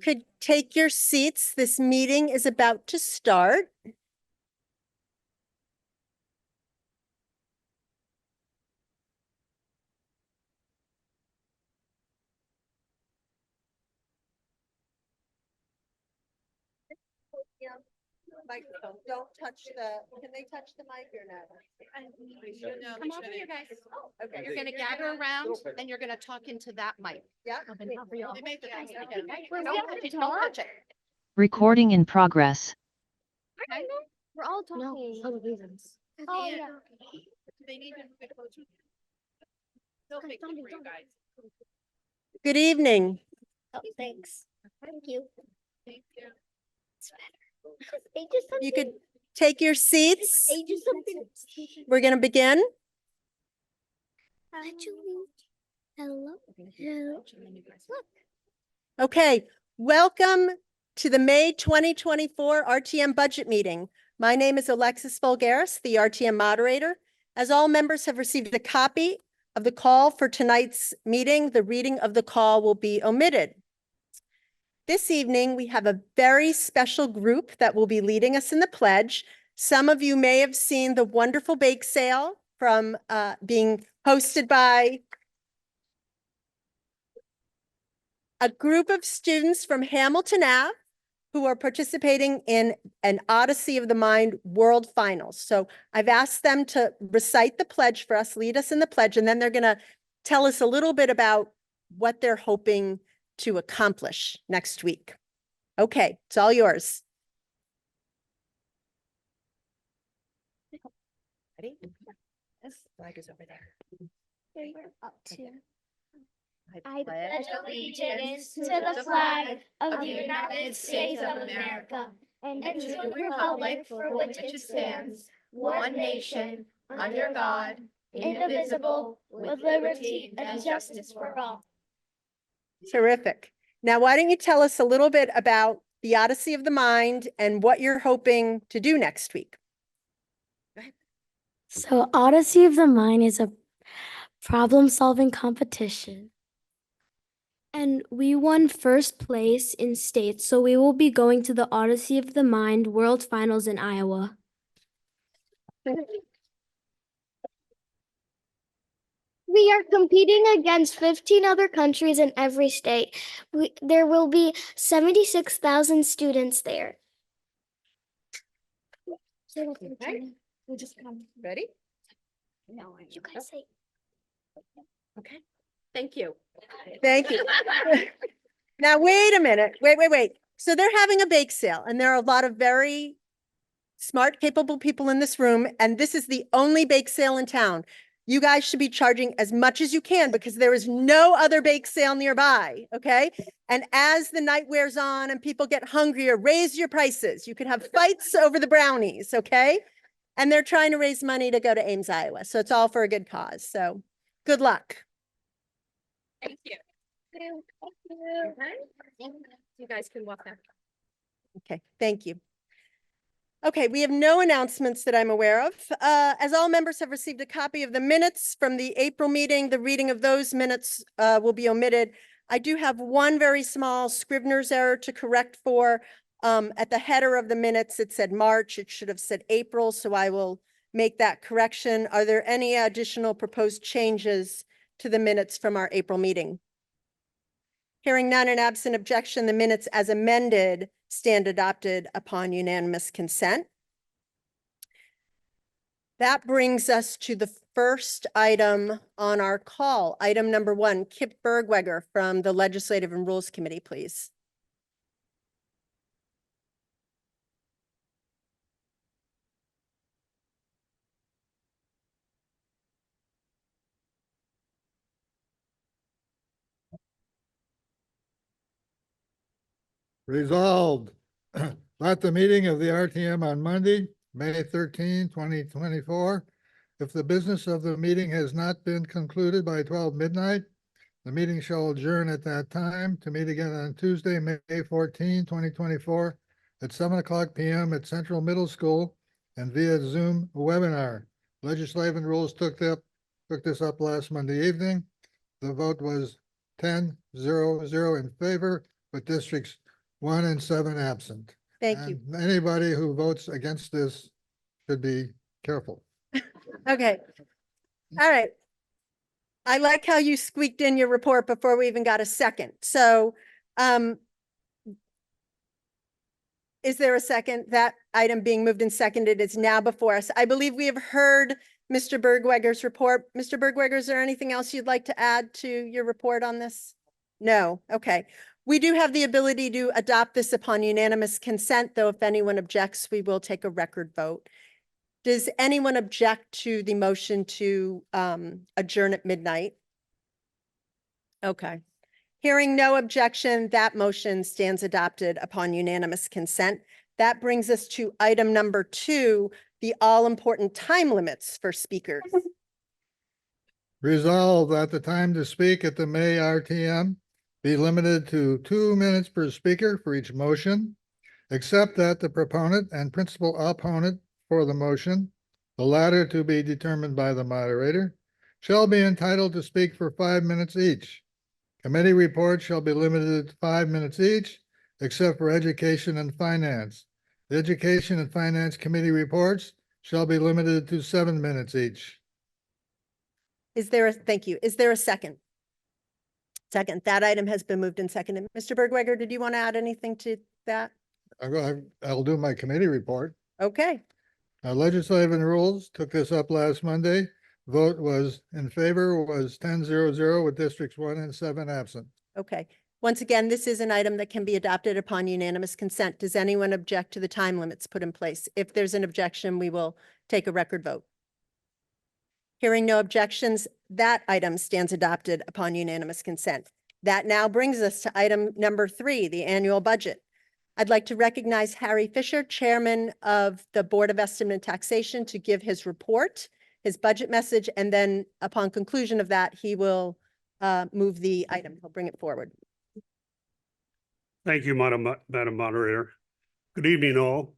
could take your seats. This meeting is about to start. Microphone. Don't touch can they touch the mic or no? Come over here, guys. Okay. You're gonna gather around and you're gonna talk into that mic. Yeah. Don't touch it. Recording in progress. We're all talking. No. Oh, yeah. They need to move it closer. They'll fix it for you guys. Good evening. Oh, thanks. Thank you. Thank you. It's better. They just You could take your seats. They just something. We're going to begin. Hello. Hello. Look. Okay. Welcome to the May 2024 RTM budget meeting. My name is Alexis Vulgaris, the RTM moderator. As all members have received a copy of the call for tonight's meeting, the reading of the call will be omitted. This evening, we have a very special group that will be leading us in the pledge. Some of you may have seen the wonderful bake sale from being hosted by a group of students from Hamilton Ave who are participating in an Odyssey of the Mind World Finals. So I've asked them to recite the pledge for us, lead us in the pledge, and then they're going to tell us a little bit about what they're hoping to accomplish next week. Okay, it's all yours. Ready? This flag is over there. Up to. I pledge allegiance to the flag of the United States of America and to the republic for which it stands, one nation, under God, indivisible, with liberty and justice for all. Terrific. Now, why don't you tell us a little bit about the Odyssey of the Mind and what you're hoping to do next week? So Odyssey of the Mind is a problem-solving competition. And we won first place in state, so we will be going to the Odyssey of the Mind World Finals in Iowa. We are competing against 15 other countries in every state. There will be 76,000 students there. Okay. We just come. Ready? No, you guys say. Okay. Thank you. Thank you. Now, wait a minute. Wait. So they're having a bake sale, and there are a lot of very smart, capable people in this room, and this is the only bake sale in town. You guys should be charging as much as you can because there is no other bake sale nearby, okay? And as the night wears on and people get hungrier, raise your prices. You could have fights over the brownies, okay? And they're trying to raise money to go to Ames, Iowa. So it's all for a good cause. So good luck. Thank you. You guys can walk now. Okay, thank you. Okay, we have no announcements that I'm aware of. As all members have received a copy of the minutes from the April meeting, the reading of those minutes will be omitted. I do have one very small Scrivener's error to correct for. At the header of the minutes, it said March. It should have said April, so I will make that correction. Are there any additional proposed changes to the minutes from our April meeting? Hearing none and absent objection, the minutes as amended stand adopted upon unanimous consent. That brings us to the first item on our call. Item number 1, Kip Bergweger from the Legislative and Rules Committee, please. Resolved at the meeting of the RTM on Monday, May 13, 2024. If the business of the meeting has not been concluded by 12 midnight, the meeting shall adjourn at that time to meet again on Tuesday, May 14, 2024 at 7:00 p.m. at Central Middle School and via Zoom webinar. Legislative and Rules took this up last Monday evening. The vote was 10-0-0 in favor, with districts 1 and 7 absent. Thank you. And anybody who votes against this should be careful. Okay. All right. I like how you squeaked in your report before we even got a second. So, is there a second? That item being moved and seconded is now before us. I believe we have heard Mr. Bergwegger's report. Mr. Bergwegger, is there anything else you'd like to add to your report on this? No. Okay. We do have the ability to adopt this upon unanimous consent, though if anyone objects, we will take a record vote. Does anyone object to the motion to adjourn at midnight? Okay. Hearing no objection, that motion stands adopted upon unanimous consent. That brings us to item number 2, the all-important time limits for speakers. Resolve that the time to speak at the May RTM be limited to 2 minutes per speaker for each motion, except that the proponent and principal opponent for the motion, the latter to be determined by the moderator, shall be entitled to speak for 5 minutes each. Committee reports shall be limited to 5 minutes each, except for education and finance. The Education and Finance Committee reports shall be limited to 7 minutes each. Thank you. Is there a second? Second, that item has been moved and seconded. Mr. Bergwegger, did you want to add anything to that? I'll do my committee report. Okay. Legislative and Rules took this up last Monday. Vote was in favor was 10-0-0 with districts 1 and 7 absent. Okay. Once again, this is an item that can be adopted upon unanimous consent. Does anyone object to the time limits put in place? If there's an objection, we will take a record vote. Hearing no objections, that item stands adopted upon unanimous consent. That now brings us to item number 3, the annual budget. I'd like to recognize Harry Fisher, Chairman of the Board of Estimate and Taxation, to give his report, his budget message, and then upon conclusion of that, he will move the item. He'll bring it forward. Thank you, Madam Moderator. Good evening, all.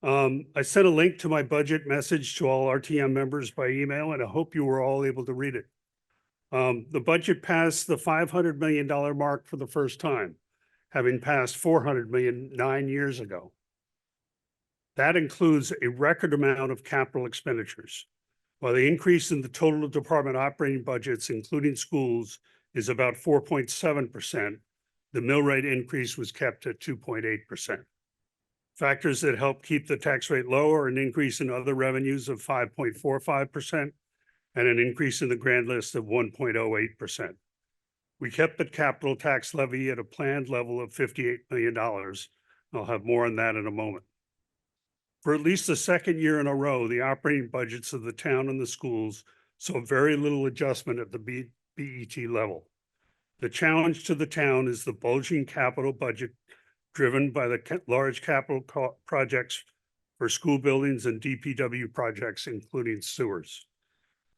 I sent a link to my budget message to all RTM members by email, and I hope you were all able to read it. The budget passed the $500 million mark for the first time, having passed $400 million 9 years ago. That includes a record amount of capital expenditures. While the increase in the total department operating budgets, including schools, is about 4.7%, the mill rate increase was kept at 2.8%. Factors that help keep the tax rate low are an increase in other revenues of 5.45% and an increase in the grand list of 1.08%. We kept the capital tax levy at a planned level of $58 million. I'll have more on that in a moment. For at least the second year in a row, the operating budgets of the town and the schools saw very little adjustment at the BET level. The challenge to the town is the bulging capital budget driven by the large capital projects for school buildings and DPW projects, including sewers.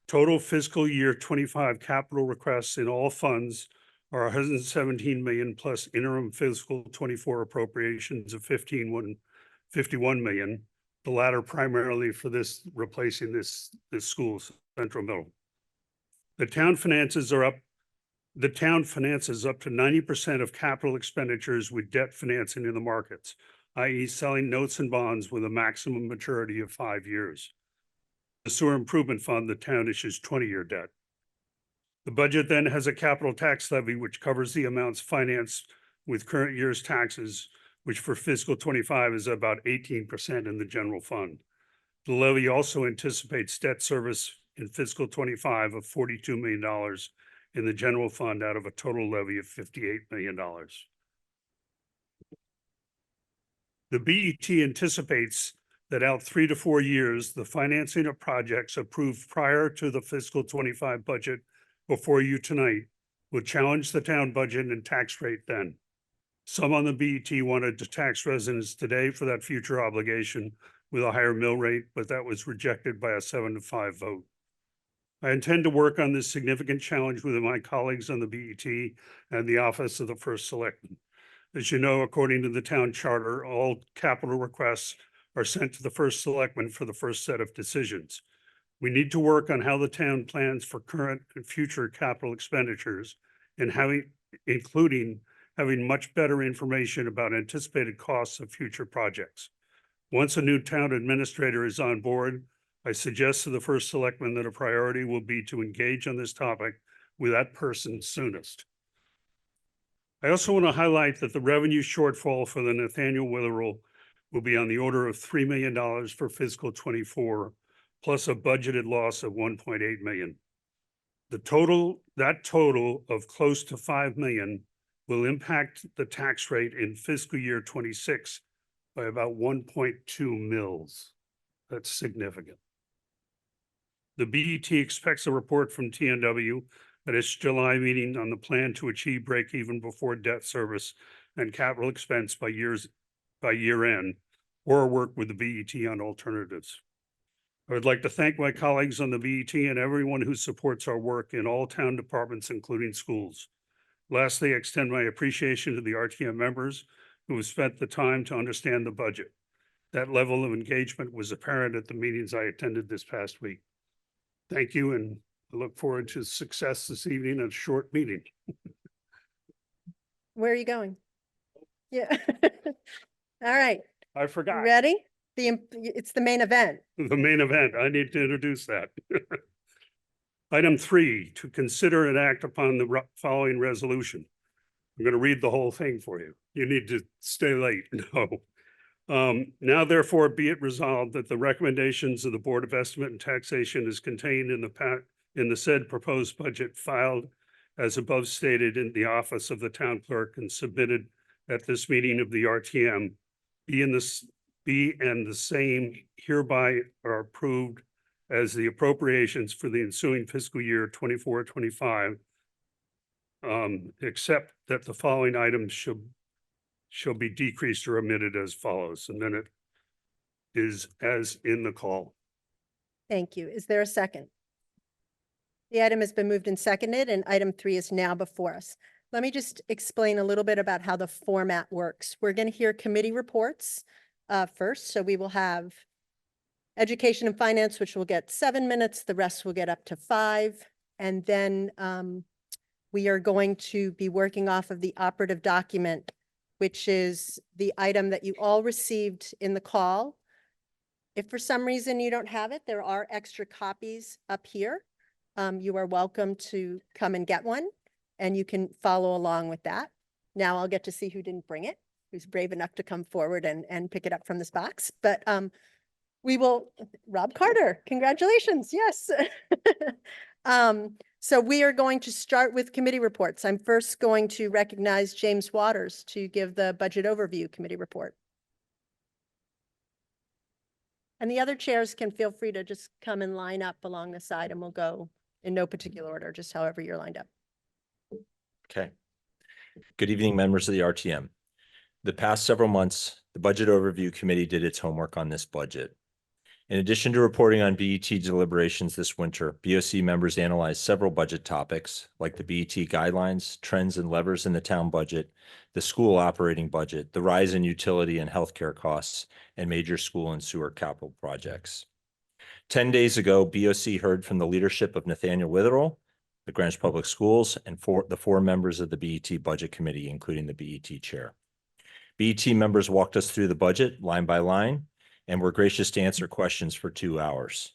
Total fiscal year 25 capital requests in all funds are $117 million plus interim fiscal 24 appropriations of $51 million, the latter primarily for this replacing this school's central middle. The town finances up to 90% of capital expenditures with debt financing in the markets, i.e. selling notes and bonds with a maximum maturity of 5 years. The Sewer Improvement Fund, the town issues 20-year debt. The budget then has a capital tax levy, which covers the amounts financed with current year's taxes, which for fiscal 25 is about 18% in the general fund. The levy also anticipates debt service in fiscal 25 of $42 million in the general fund out of a total levy of $58 million. The BET anticipates that out 3 to 4 years, the financing of projects approved prior to the fiscal 25 budget before you tonight will challenge the town budget and tax rate then. Some on the BET wanted to tax residents today for that future obligation with a higher mill rate, but that was rejected by a 7-5 vote. I intend to work on this significant challenge with my colleagues on the BET and the Office of the First Selectman. As you know, according to the town charter, all capital requests are sent to the First Selectman for the first set of decisions. We need to work on how the town plans for current and future capital expenditures and including having much better information about anticipated costs of future projects. Once a new town administrator is on board, I suggest to the first selectman that a priority will be to engage on this topic with that person soonest. I also want to highlight that the revenue shortfall for the Nathaniel Witherell will be on the order of $3 million for fiscal '24, plus a budgeted loss of 1.8 million. That total of close to 5 million will impact the tax rate in fiscal year '26 by about 1.2 mils. That's significant. The BET expects a report from TNW at its July meeting on the plan to achieve break even before debt service and capital expense by year end, or work with the BET on alternatives. I would like to thank my colleagues on the BET and everyone who supports our work in all town departments, including schools. Lastly, I extend my appreciation to the RTM members who have spent the time to understand the budget. That level of engagement was apparent at the meetings I attended this past week. Thank you, and I look forward to success this evening and a short meeting. Where are you going? Yeah. All right, I forgot ready? It's the main event. the main event. I need to introduce that. Item 3, to consider and act upon the following resolution. I'm going to read the whole thing for you. You need to stay late. No. Now therefore be it resolved that the recommendations of the Board of Estimate and Taxation is contained in the said proposed budget filed as above stated in the office of the town clerk and submitted at this meeting of the RTM be and the same hereby are approved as the appropriations for the ensuing fiscal year 24-25, except that the following items shall be decreased or omitted as follows. And then it is as in the call. Thank you. Is there a second? The item has been moved and seconded, and item 3 is now before us. Let me just explain a little bit about how the format works. We're going to hear committee reports first. So we will have Education and Finance, which will get 7 minutes. The rest will get up to 5. And then we are going to be working off of the operative document, which is the item that you all received in the call. If for some reason you don't have it, there are extra copies up here. You are welcome to come and get one, and you can follow along with that. Now I'll get to see who didn't bring it, who's brave enough to come forward and pick it up from this box. But we will, Rob Carter, congratulations, yes. So we are going to start with committee reports. I'm first going to recognize James Waters to give the budget overview committee report. And the other chairs can feel free to just come and line up along the side, and we'll go in no particular order, just however you're lined up. Okay. Good evening, members of the RTM. The past several months, the Budget Overview Committee did its homework on this budget. In addition to reporting on BET deliberations this winter, BOC members analyzed several budget topics like the BET guidelines, trends and levers in the town budget, the school operating budget, the rise in utility and healthcare costs, and major school and sewer capital projects. 10 days ago, BOC heard from the leadership of Nathaniel Witherell, the Greenwich Public Schools, and the 4 members of the BET Budget Committee, including the BET chair. BET members walked us through the budget line by line and were gracious to answer questions for 2 hours.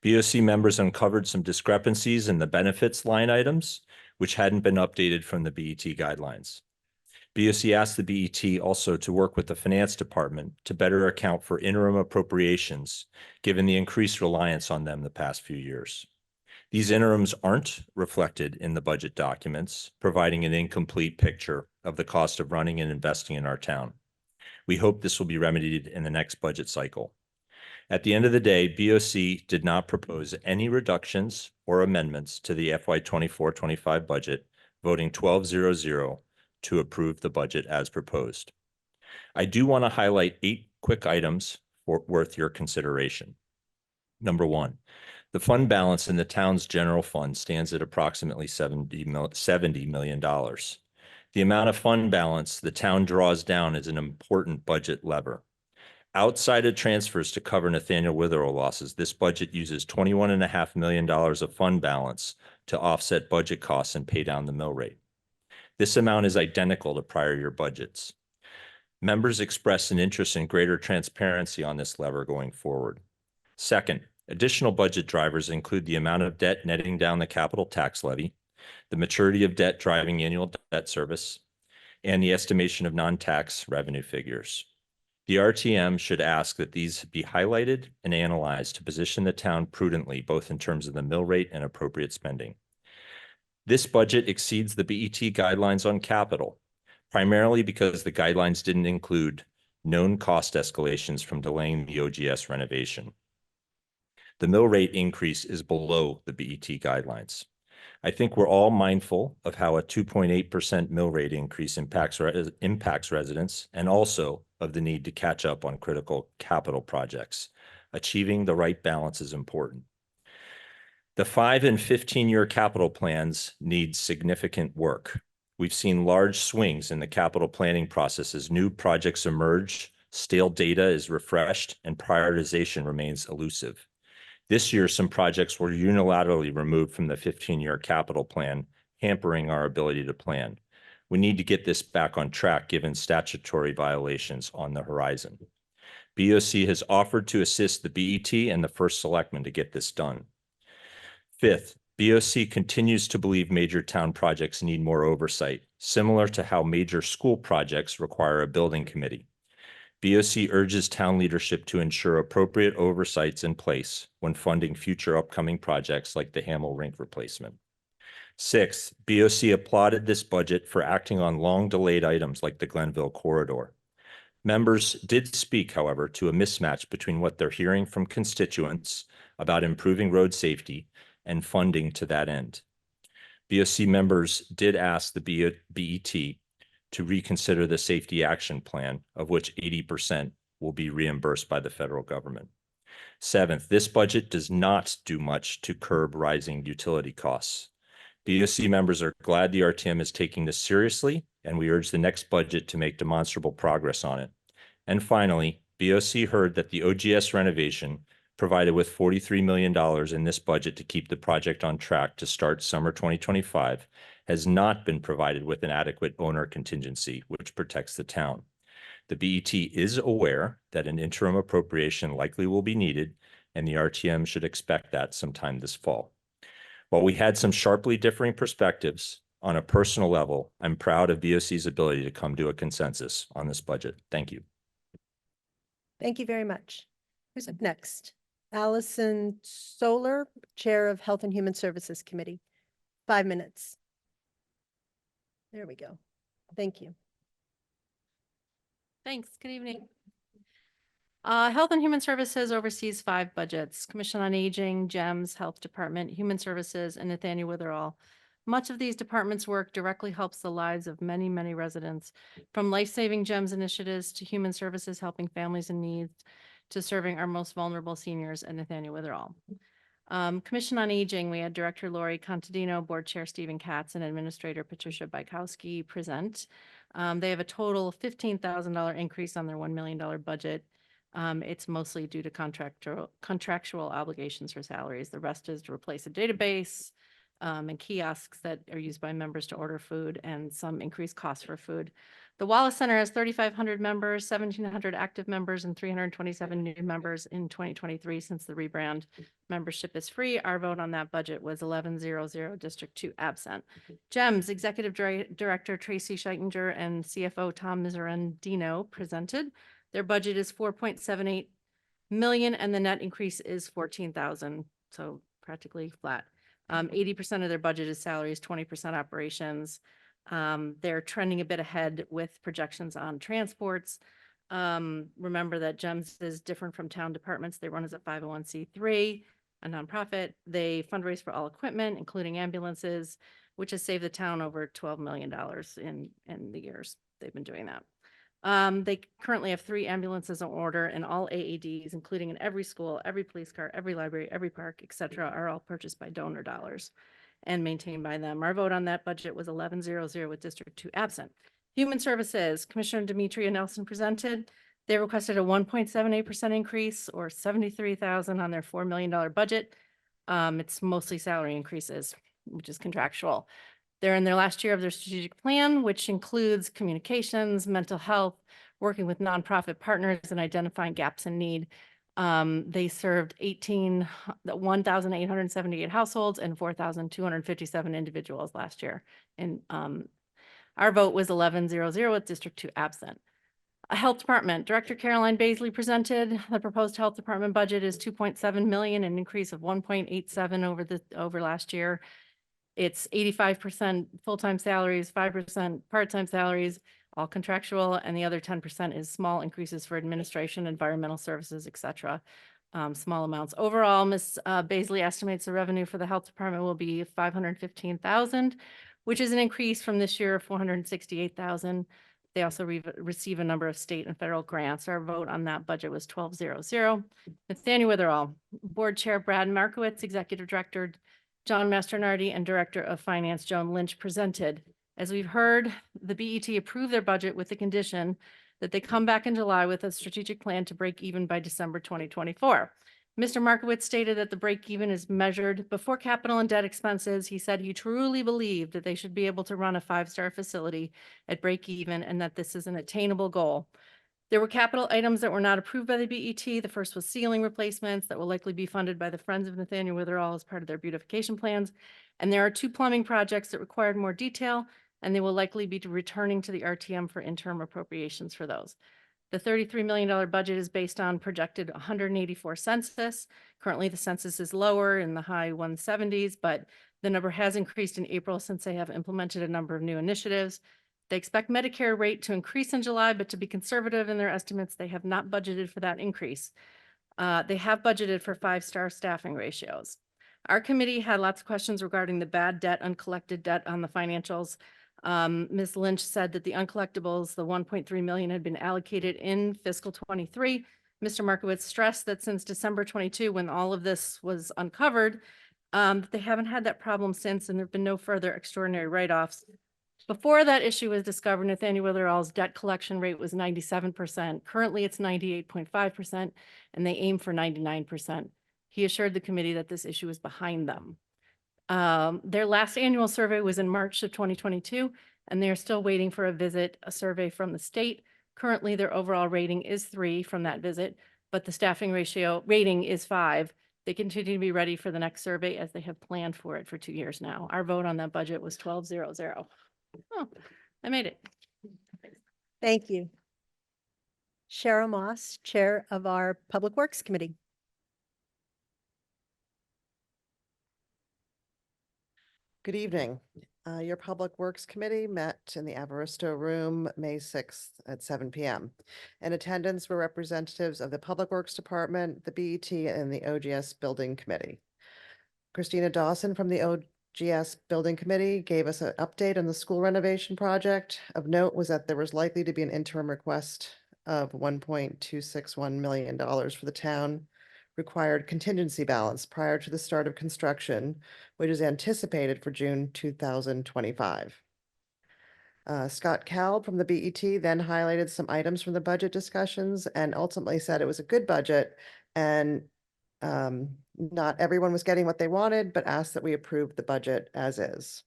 BOC members uncovered some discrepancies in the benefits line items, which hadn't been updated from the BET guidelines. BOC asked the BET also to work with the finance department to better account for interim appropriations, given the increased reliance on them the past few years. These interims aren't reflected in the budget documents, providing an incomplete picture of the cost of running and investing in our town. We hope this will be remedied in the next budget cycle. At the end of the day, BOC did not propose any reductions or amendments to the FY 24-25 budget, voting 12-0-0 to approve the budget as proposed. I do want to highlight 8 quick items worth your consideration. Number 1, the fund balance in the town's general fund stands at approximately $70 million. The amount of fund balance the town draws down is an important budget lever. Outside of transfers to cover Nathaniel Witherell losses, this budget uses $21.5 million of fund balance to offset budget costs and pay down the mill rate. This amount is identical to prior year budgets. Members expressed an interest in greater transparency on this lever going forward. Second, additional budget drivers include the amount of debt netting down the capital tax levy, the maturity of debt driving annual debt service, and the estimation of non-tax revenue figures. The RTM should ask that these be highlighted and analyzed to position the town prudently, both in terms of the mill rate and appropriate spending. This budget exceeds the BET guidelines on capital, primarily because the guidelines didn't include known cost escalations from delaying the OGS renovation. The mill rate increase is below the BET guidelines. I think we're all mindful of how a 2.8% mill rate increase impacts residents, and also of the need to catch up on critical capital projects. Achieving the right balance is important. The 5 and 15-year capital plans need significant work. We've seen large swings in the capital planning process as new projects emerge, stale data is refreshed, and prioritization remains elusive. This year, some projects were unilaterally removed from the 15-year capital plan, hampering our ability to plan. We need to get this back on track given statutory violations on the horizon. BOC has offered to assist the BET and the First Selectman to get this done. Fifth, BOC continues to believe major town projects need more oversight, similar to how major school projects require a building committee. BOC urges town leadership to ensure appropriate oversights in place when funding future upcoming projects like the Hamel Rink replacement. Sixth, BOC applauded this budget for acting on long-delayed items like the Glenville corridor. Members did speak, however, to a mismatch between what they're hearing from constituents about improving road safety and funding to that end. BOC members did ask the BET to reconsider the safety action plan, of which 80% will be reimbursed by the federal government. Seventh, this budget does not do much to curb rising utility costs. BOC members are glad the RTM is taking this seriously, and we urge the next budget to make demonstrable progress on it. And finally, BOC heard that the OGS renovation provided with $43 million in this budget to keep the project on track to start summer 2025 has not been provided with an adequate owner contingency, which protects the town. The BET is aware that an interim appropriation likely will be needed, and the RTM should expect that sometime this fall. While we had some sharply differing perspectives, on a personal level, I'm proud of BOC's ability to come to a consensus on this budget. Thank you. Thank you very much. Who's up next? Allison Solar, Chair of Health and Human Services Committee. 5 minutes. There we go. Thank you. Thanks. Good evening. Health and Human Services oversees 5 budgets: Commission on Aging, GEMS, Health Department, Human Services, and Nathaniel Witherall. Much of these departments' work directly helps the lives of many, many residents, from life-saving GEMS initiatives to Human Services helping families in need to serving our most vulnerable seniors at Nathaniel Witherall. Commission on Aging, we had Director Lori Contadino, Board Chair Stephen Katz, and Administrator Patricia Bykowski present. They have a total $15,000 increase on their $1 million budget. It's mostly due to contractual obligations for salaries. The rest is to replace a database and kiosks that are used by members to order food, and some increased costs for food. The Wallace Center has 3,500 members, 1,700 active members, and 327 new members in 2023 since the rebrand. Membership is free. Our vote on that budget was 1100, District 2 absent. GEMS Executive Director Tracy Scheitinger and CFO Tom Miserandino presented. Their budget is 4.78 million, and the net increase is 14,000, so practically flat. 80% of their budget is salaries, 20% operations. They're trending a bit ahead with projections on transports. Remember that GEMS is different from town departments. They run as a 501c3, a nonprofit. They fundraise for all equipment, including ambulances, which has saved the town over $12 million in the years they've been doing that. They currently have 3 ambulances on order, and all AEDs, including in every school, every police car, every library, every park, etc., are all purchased by donor dollars and maintained by them. Our vote on that budget was 1100 with District 2 absent. Human Services, Commissioner Demetria Nelson presented. They requested a 1.78% increase, or $73,000 on their $4 million budget. It's mostly salary increases, which is contractual. They're in their last year of their strategic plan, which includes communications, mental health, working with nonprofit partners and identifying gaps in need. They served 1,878 households and 4,257 individuals last year. And our vote was 11-0-0 with District 2 absent. Health Department, Director Caroline Baisley presented. The proposed Health Department budget is 2.7 million, an increase of 1.87 over last year. It's 85% full-time salaries, 5% part-time salaries, all contractual, and the other 10% is small increases for administration, environmental services, et cetera. Small amounts. Overall, Ms. Baisley estimates the revenue for the Health Department will be 515,000, which is an increase from this year of 468,000. They also receive a number of state and federal grants. Our vote on that budget was 12-0-0. Nathaniel Witherall, Board Chair Brad Markowitz, Executive Director John Masternardi, and Director of Finance Joan Lynch presented. As we've heard, the BET approved their budget with the condition that they come back in July with a strategic plan to break even by December 2024. Mr. Markowitz stated that the break even is measured before capital and debt expenses. He said he truly believed that they should be able to run a 5-star facility at break even and that this is an attainable goal. There were capital items that were not approved by the BET. The first was ceiling replacements that will likely be funded by the Friends of Nathaniel Witherall as part of their beautification plans. And there are 2 plumbing projects that required more detail, and they will likely be returning to the RTM for interim appropriations for those. The $33 million budget is based on projected 184 census. Currently, the census is lower in the high 170s, but the number has increased in April since they have implemented a number of new initiatives. They expect Medicare rate to increase in July, but to be conservative in their estimates, they have not budgeted for that increase. They have budgeted for 5-star staffing ratios. Our committee had lots of questions regarding the bad debt, uncollected debt on the financials. Ms. Lynch said that the uncollectibles, the 1.3 million had been allocated in fiscal 23. Mr. Markowitz stressed that since December 22, when all of this was uncovered, they haven't had that problem since, and there've been no further extraordinary write-offs. Before that issue was discovered, Nathaniel Witherall's debt collection rate was 97%. Currently, it's 98.5%, and they aim for 99%. He assured the committee that this issue is behind them. Their last annual survey was in March of 2022, and they are still waiting for a survey from the state. Currently, their overall rating is 3 from that visit, but the staffing rating is 5. They continue to be ready for the next survey as they have planned for it for 2 years now. Our vote on that budget was 12-0-0. Oh, I made it. Thank you. Cheryl Moss, Chair of our Public Works Committee. Good evening. Your Public Works Committee met in the Avaristo Room, May 6th at 7 p.m. In attendance were representatives of the Public Works Department, the BET, and the OGS Building Committee. Christina Dawson from the OGS Building Committee gave us an update on the school renovation project. Of note was that there was likely to be an interim request of $1.261 million for the town required contingency balance prior to the start of construction, which is anticipated for June 2025. Scott Kalb from the BET then highlighted some items from the budget discussions and ultimately said it was a good budget and not everyone was getting what they wanted, but asked that we approve the budget as is.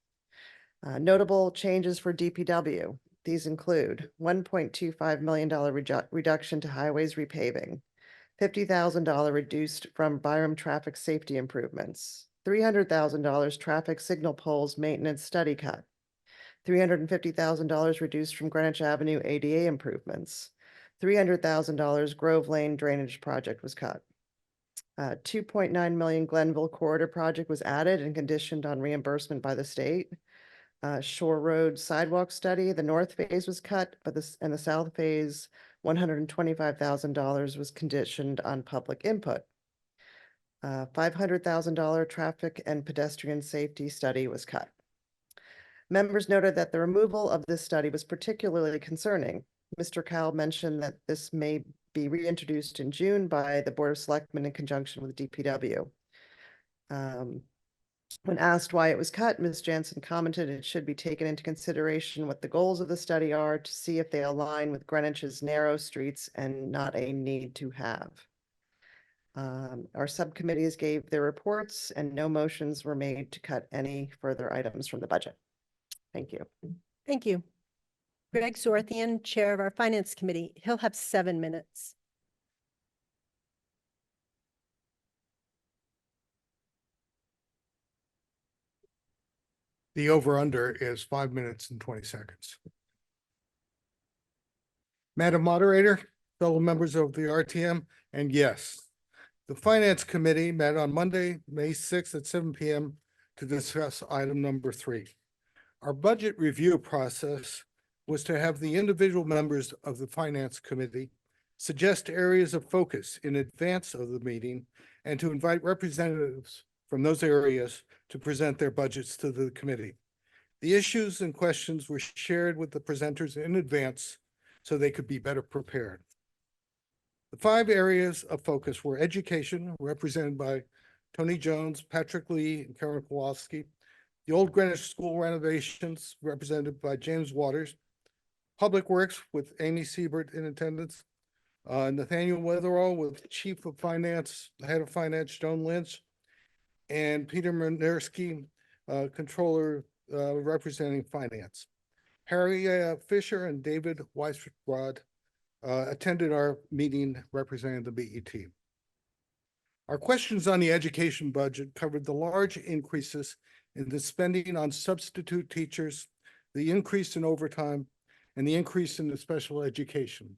Notable changes for DPW. These include $1.25 million reduction to highways repaving, $50,000 reduced from Byram traffic safety improvements, $300,000 traffic signal poles maintenance study cut, $350,000 reduced from Greenwich Avenue ADA improvements, $300,000 Grove Lane drainage project was cut. 2.9 million Glenville corridor project was added and conditioned on reimbursement by the state. Shore Road sidewalk study, the north phase was cut, but the south phase, $125,000 was conditioned on public input. $500,000 traffic and pedestrian safety study was cut. Members noted that the removal of this study was particularly concerning. Mr. Kalb mentioned that this may be reintroduced in June by the Board of Selectmen in conjunction with DPW. When asked why it was cut, Ms. Jansen commented it should be taken into consideration what the goals of the study are to see if they align with Greenwich's narrow streets and not a need to have. Our subcommittees gave their reports and no motions were made to cut any further items from the budget. Thank you. Thank you. Greg Zorthian, Chair of our Finance Committee. He'll have 7 minutes. The over-under is 5 minutes and 20 seconds. Madam Moderator, fellow members of the RTM, and yes, the Finance Committee met on Monday, May 6th at 7 p.m. to discuss item number 3. Our budget review process was to have the individual members of the Finance Committee suggest areas of focus in advance of the meeting and to invite representatives from those areas to present their budgets to the committee. The issues and questions were shared with the presenters in advance so they could be better prepared. The 5 areas of focus were education, represented by Tony Jones, Patrick Lee, and Karen Kowalski. The Old Greenwich School renovations, represented by James Waters. Public Works with Amy Siebert in attendance. Nathaniel Weatherall with Chief of Finance, Head of Finance, Joan Lynch. And Peter Manersky, Controller, representing Finance. Harry Fisher and David Weisrod attended our meeting representing the BET. Our questions on the education budget covered the large increases in the spending on substitute teachers, the increase in overtime, and the increase in the special education.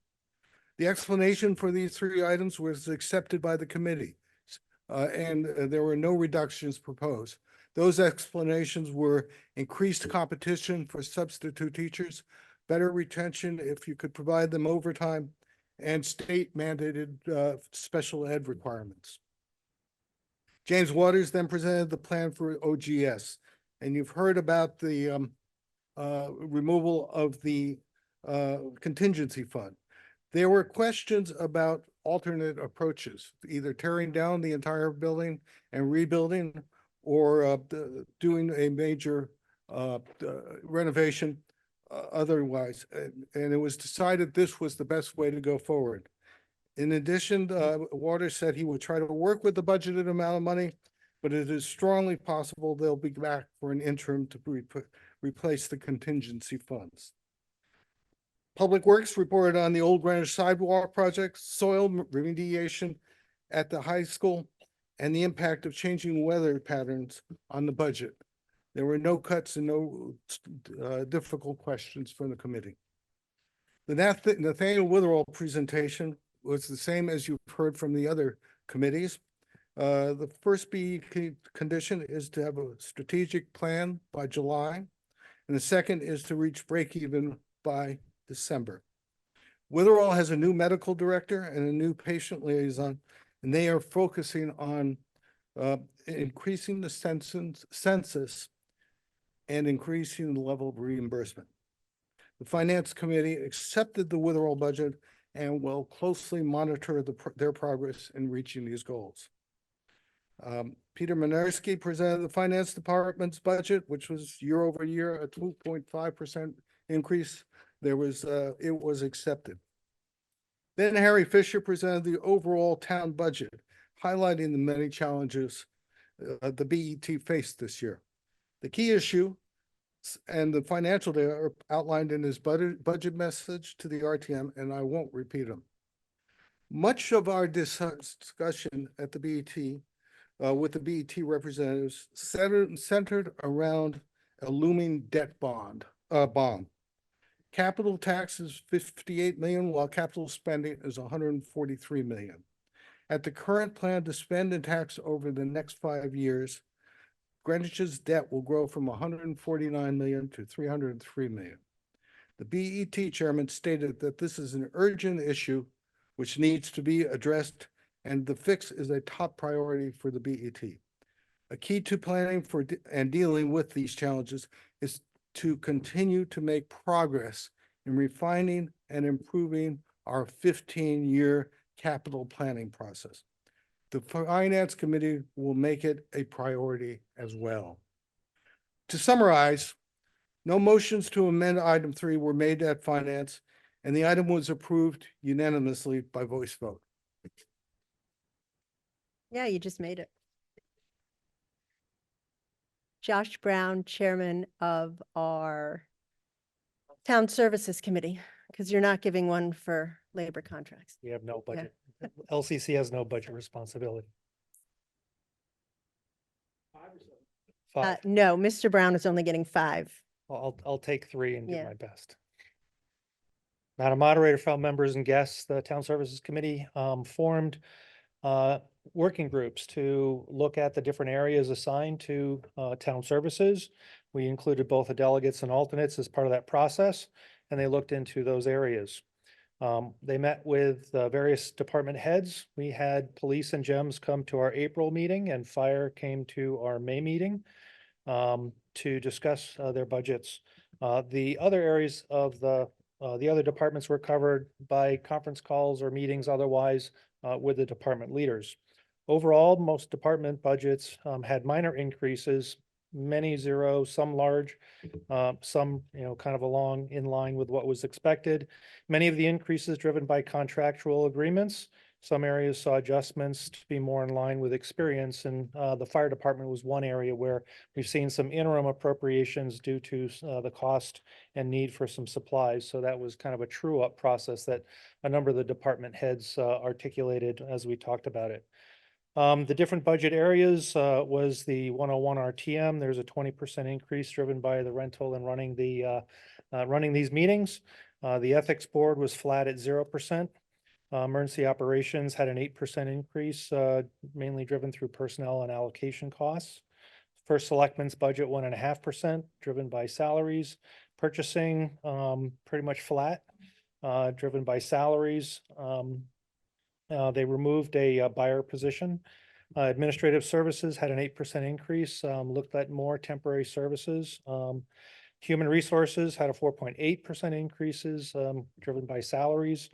The explanation for these 3 items was accepted by the committee, and there were no reductions proposed. Those explanations were increased competition for substitute teachers, better retention if you could provide them overtime, and state mandated special ed requirements. James Waters then presented the plan for OGS, and you've heard about the removal of the contingency fund. There were questions about alternate approaches, either tearing down the entire building and rebuilding or doing a major renovation otherwise. And it was decided this was the best way to go forward. In addition, Waters said he would try to work with the budgeted amount of money, but it is strongly possible they'll be back for an interim to replace the contingency funds. Public Works reported on the Old Greenwich sidewalk project, soil remediation at the high school, and the impact of changing weather patterns on the budget. There were no cuts and no difficult questions from the committee. The Nathaniel Witherall presentation was the same as you've heard from the other committees. The first BET condition is to have a strategic plan by July, and the second is to reach break even by December. Witherall has a new medical director and a new patient liaison, and they are focusing on increasing the census and increasing the level of reimbursement. The Finance Committee accepted the Witherall budget and will closely monitor their progress in reaching these goals. Peter Manersky presented the Finance Department's budget, which was year over year a 2.5% increase. It was accepted. Then Harry Fisher presented the overall town budget, highlighting the many challenges the BET faced this year. The key issue and the financial data are outlined in his budget message to the RTM, and I won't repeat them. Much of our discussion at the BET with the BET representatives centered around a looming debt bond. Capital tax is 58 million, while capital spending is 143 million. At the current plan to spend and tax over the next 5 years, Greenwich's debt will grow from 149 million to 303 million. The BET chairman stated that this is an urgent issue which needs to be addressed, and the fix is a top priority for the BET. A key to planning for and dealing with these challenges is to continue to make progress in refining and improving our 15-year capital planning process. The Finance Committee will make it a priority as well. To summarize, no motions to amend item 3 were made at Finance, and the item was approved unanimously by voice vote. Yeah, you just made it. Josh Brown, Chairman of our Town Services Committee, because you're not giving one for labor contracts. We have no Yeah. budget. LCC has no budget responsibility. Five. No, Mr. Brown is only getting 5. I'll take 3 and do Yeah. my best. Madam Moderator, fellow members and guests, the Town Services Committee formed working groups to look at the different areas assigned to town services. We included both the delegates and alternates as part of that process, and they looked into those areas. They met with various department heads. We had police and GEMS come to our April meeting, and fire came to our May meeting to discuss their budgets. The other areas of the other departments were covered by conference calls or meetings otherwise with the department leaders. Overall, most department budgets had minor increases, many zero, some large, some, kind of in line with what was expected. Many of the increases driven by contractual agreements. Some areas saw adjustments to be more in line with experience, and the fire department was one area where we've seen some interim appropriations due to the cost and need for some supplies. So that was kind of a true up process that a number of the department heads articulated as we talked about it. The different budget areas was the 101 RTM. There's a 20% increase driven by the rental and running these meetings. The ethics board was flat at 0%. Emergency operations had an 8% increase, mainly driven through personnel and allocation costs. First Selectmen's budget 1.5%, driven by salaries. Purchasing pretty much flat, driven by salaries. They removed a buyer position. Administrative services had an 8% increase, looked at more temporary services. Human resources had a 4.8% increases, driven by salaries.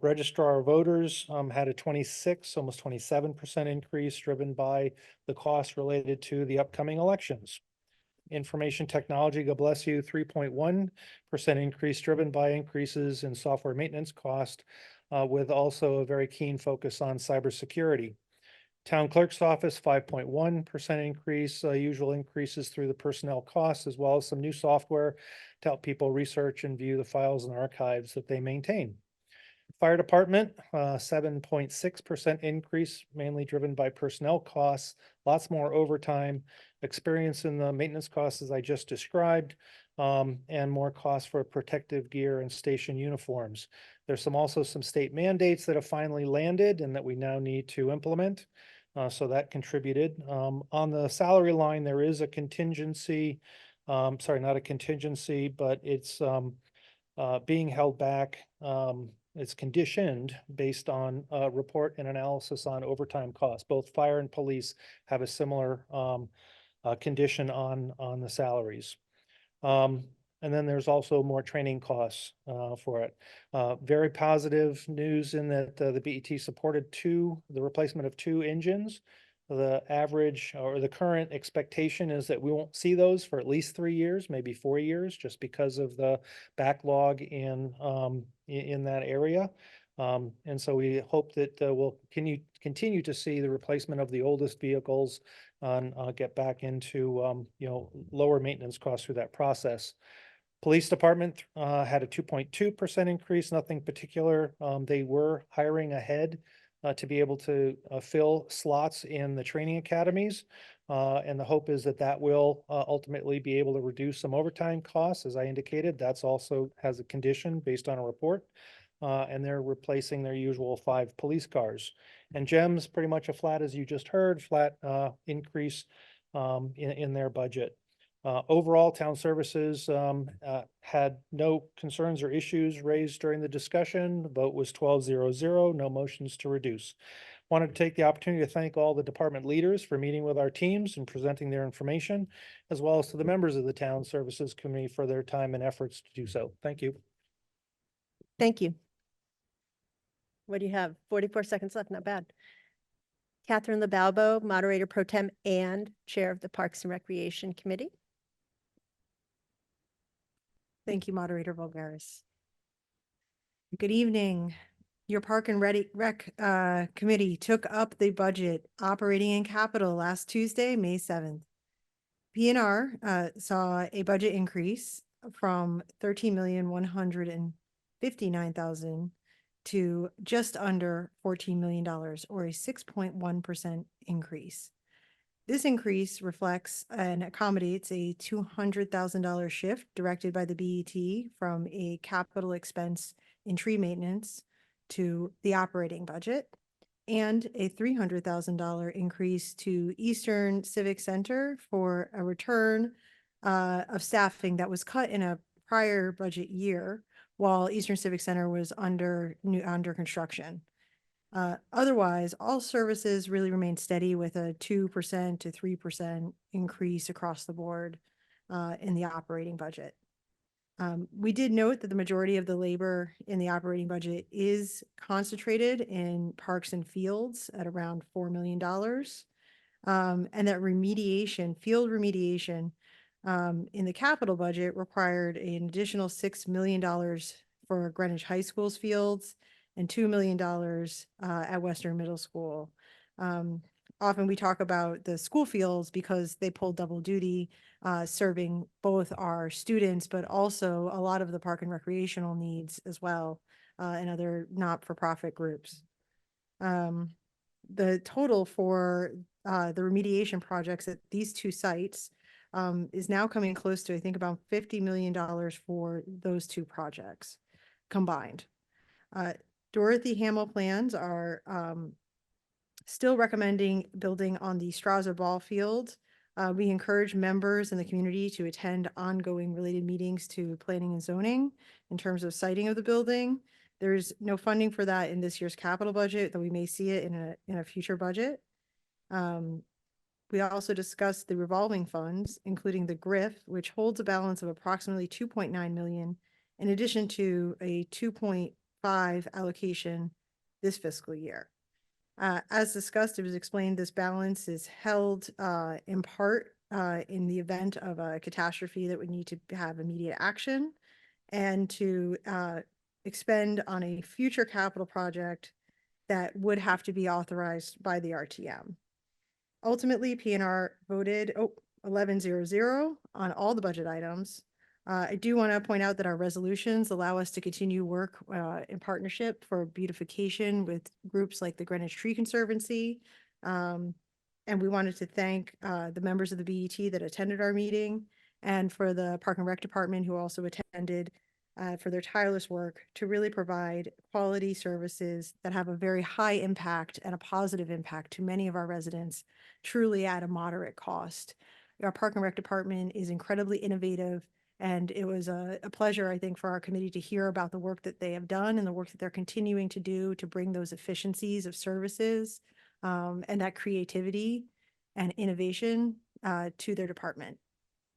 Registrar of voters had a 26, almost 27% increase, driven by the costs related to the upcoming elections. Information technology, God bless you, 3.1% increase, driven by increases in software maintenance cost, with also a very keen focus on cybersecurity. Town clerk's office, 5.1% increase, usual increases through the personnel costs, as well as some new software to help people research and view the files and archives that they maintain. Fire department, 7.6% increase, mainly driven by personnel costs, lots more overtime, experience in the maintenance costs as I just described, and more costs for protective gear and station uniforms. There's also some state mandates that have finally landed and that we now need to implement. So that contributed. On the salary line, there is a contingency, sorry, not a contingency, but it's being held back. It's conditioned based on a report and analysis on overtime costs. Both fire and police have a similar condition on the salaries. And then there's also more training costs for it. Very positive news in that the BET supported the replacement of 2 engines. The average or the current expectation is that we won't see those for at least 3 years, maybe 4 years, just because of the backlog in that area. And so we hope that we'll continue to see the replacement of the oldest vehicles and get back into lower maintenance costs through that process. Police department had a 2.2% increase, nothing particular. They were hiring ahead to be able to fill slots in the training academies. And the hope is that that will ultimately be able to reduce some overtime costs. As I indicated, that's also has a condition based on a report. And they're replacing their usual 5 police cars. And GEMS, pretty much a flat, as you just heard, flat increase in their budget. Overall, town services had no concerns or issues raised during the discussion. The vote was 12-0-0, no motions to reduce. Wanted to take the opportunity to thank all the department leaders for meeting with our teams and presenting their information, as well as to the members of the Town Services Committee for their time and efforts to do so. Thank you. Thank you. What do you have? 44 seconds left, not bad. Catherine LeBalbo, Moderator Pro Tem and Chair of the Parks and Recreation Committee. Thank you, Moderator Vulgaris. Good evening. Your Park and Rec Committee took up the budget operating and capital last Tuesday, May 7th. PNR saw a budget increase from 13,159,000 to just under $14 million, or a 6.1% increase. This increase reflects and accommodates a $200,000 shift directed by the BET from a capital expense in tree maintenance to the operating budget, and a $300,000 increase to Eastern Civic Center for a return of staffing that was cut in a prior budget year while Eastern Civic Center was under construction. Otherwise, all services really remain steady with a 2% to 3% increase across the board in the operating budget. We did note that the majority of the labor in the operating budget is concentrated in parks and fields at around $4 million. And that field remediation in the capital budget required an additional $6 million for Greenwich High School's fields and $2 million at Western Middle School. Often we talk about the school fields because they pull double duty, serving both our students, but also a lot of the park and recreational needs as well, and other not-for-profit groups. The total for the remediation projects at these two sites is now coming close to, I think, about $50 million for those two projects combined. Dorothy Hamill plans are still recommending building on the Strasser Ball Field. We encourage members in the community to attend ongoing related meetings to planning and zoning in terms of siting of the building. There's no funding for that in this year's capital budget, though we may see it in a future budget. We also discussed the revolving funds, including the GRIF, which holds a balance of approximately 2.9 million, in addition to a 2.5 allocation this fiscal year. As discussed, it was explained this balance is held in part in the event of a catastrophe that would need to have immediate action, and to expend on a future capital project that would have to be authorized by the RTM. Ultimately, PNR voted 11-0-0 on all the budget items. I do want to point out that our resolutions allow us to continue work in partnership for beautification with groups like the Greenwich Tree Conservancy. And we wanted to thank the members of the BET that attended our meeting, and for the Park and Rec Department who also attended, for their tireless work to really provide quality services that have a very high impact and a positive impact to many of our residents, truly at a moderate cost. Our Park and Rec Department is incredibly innovative, and it was a pleasure, I think, for our committee to hear about the work that they have done and the work that they're continuing to do to bring those efficiencies of services and that creativity and innovation to their department.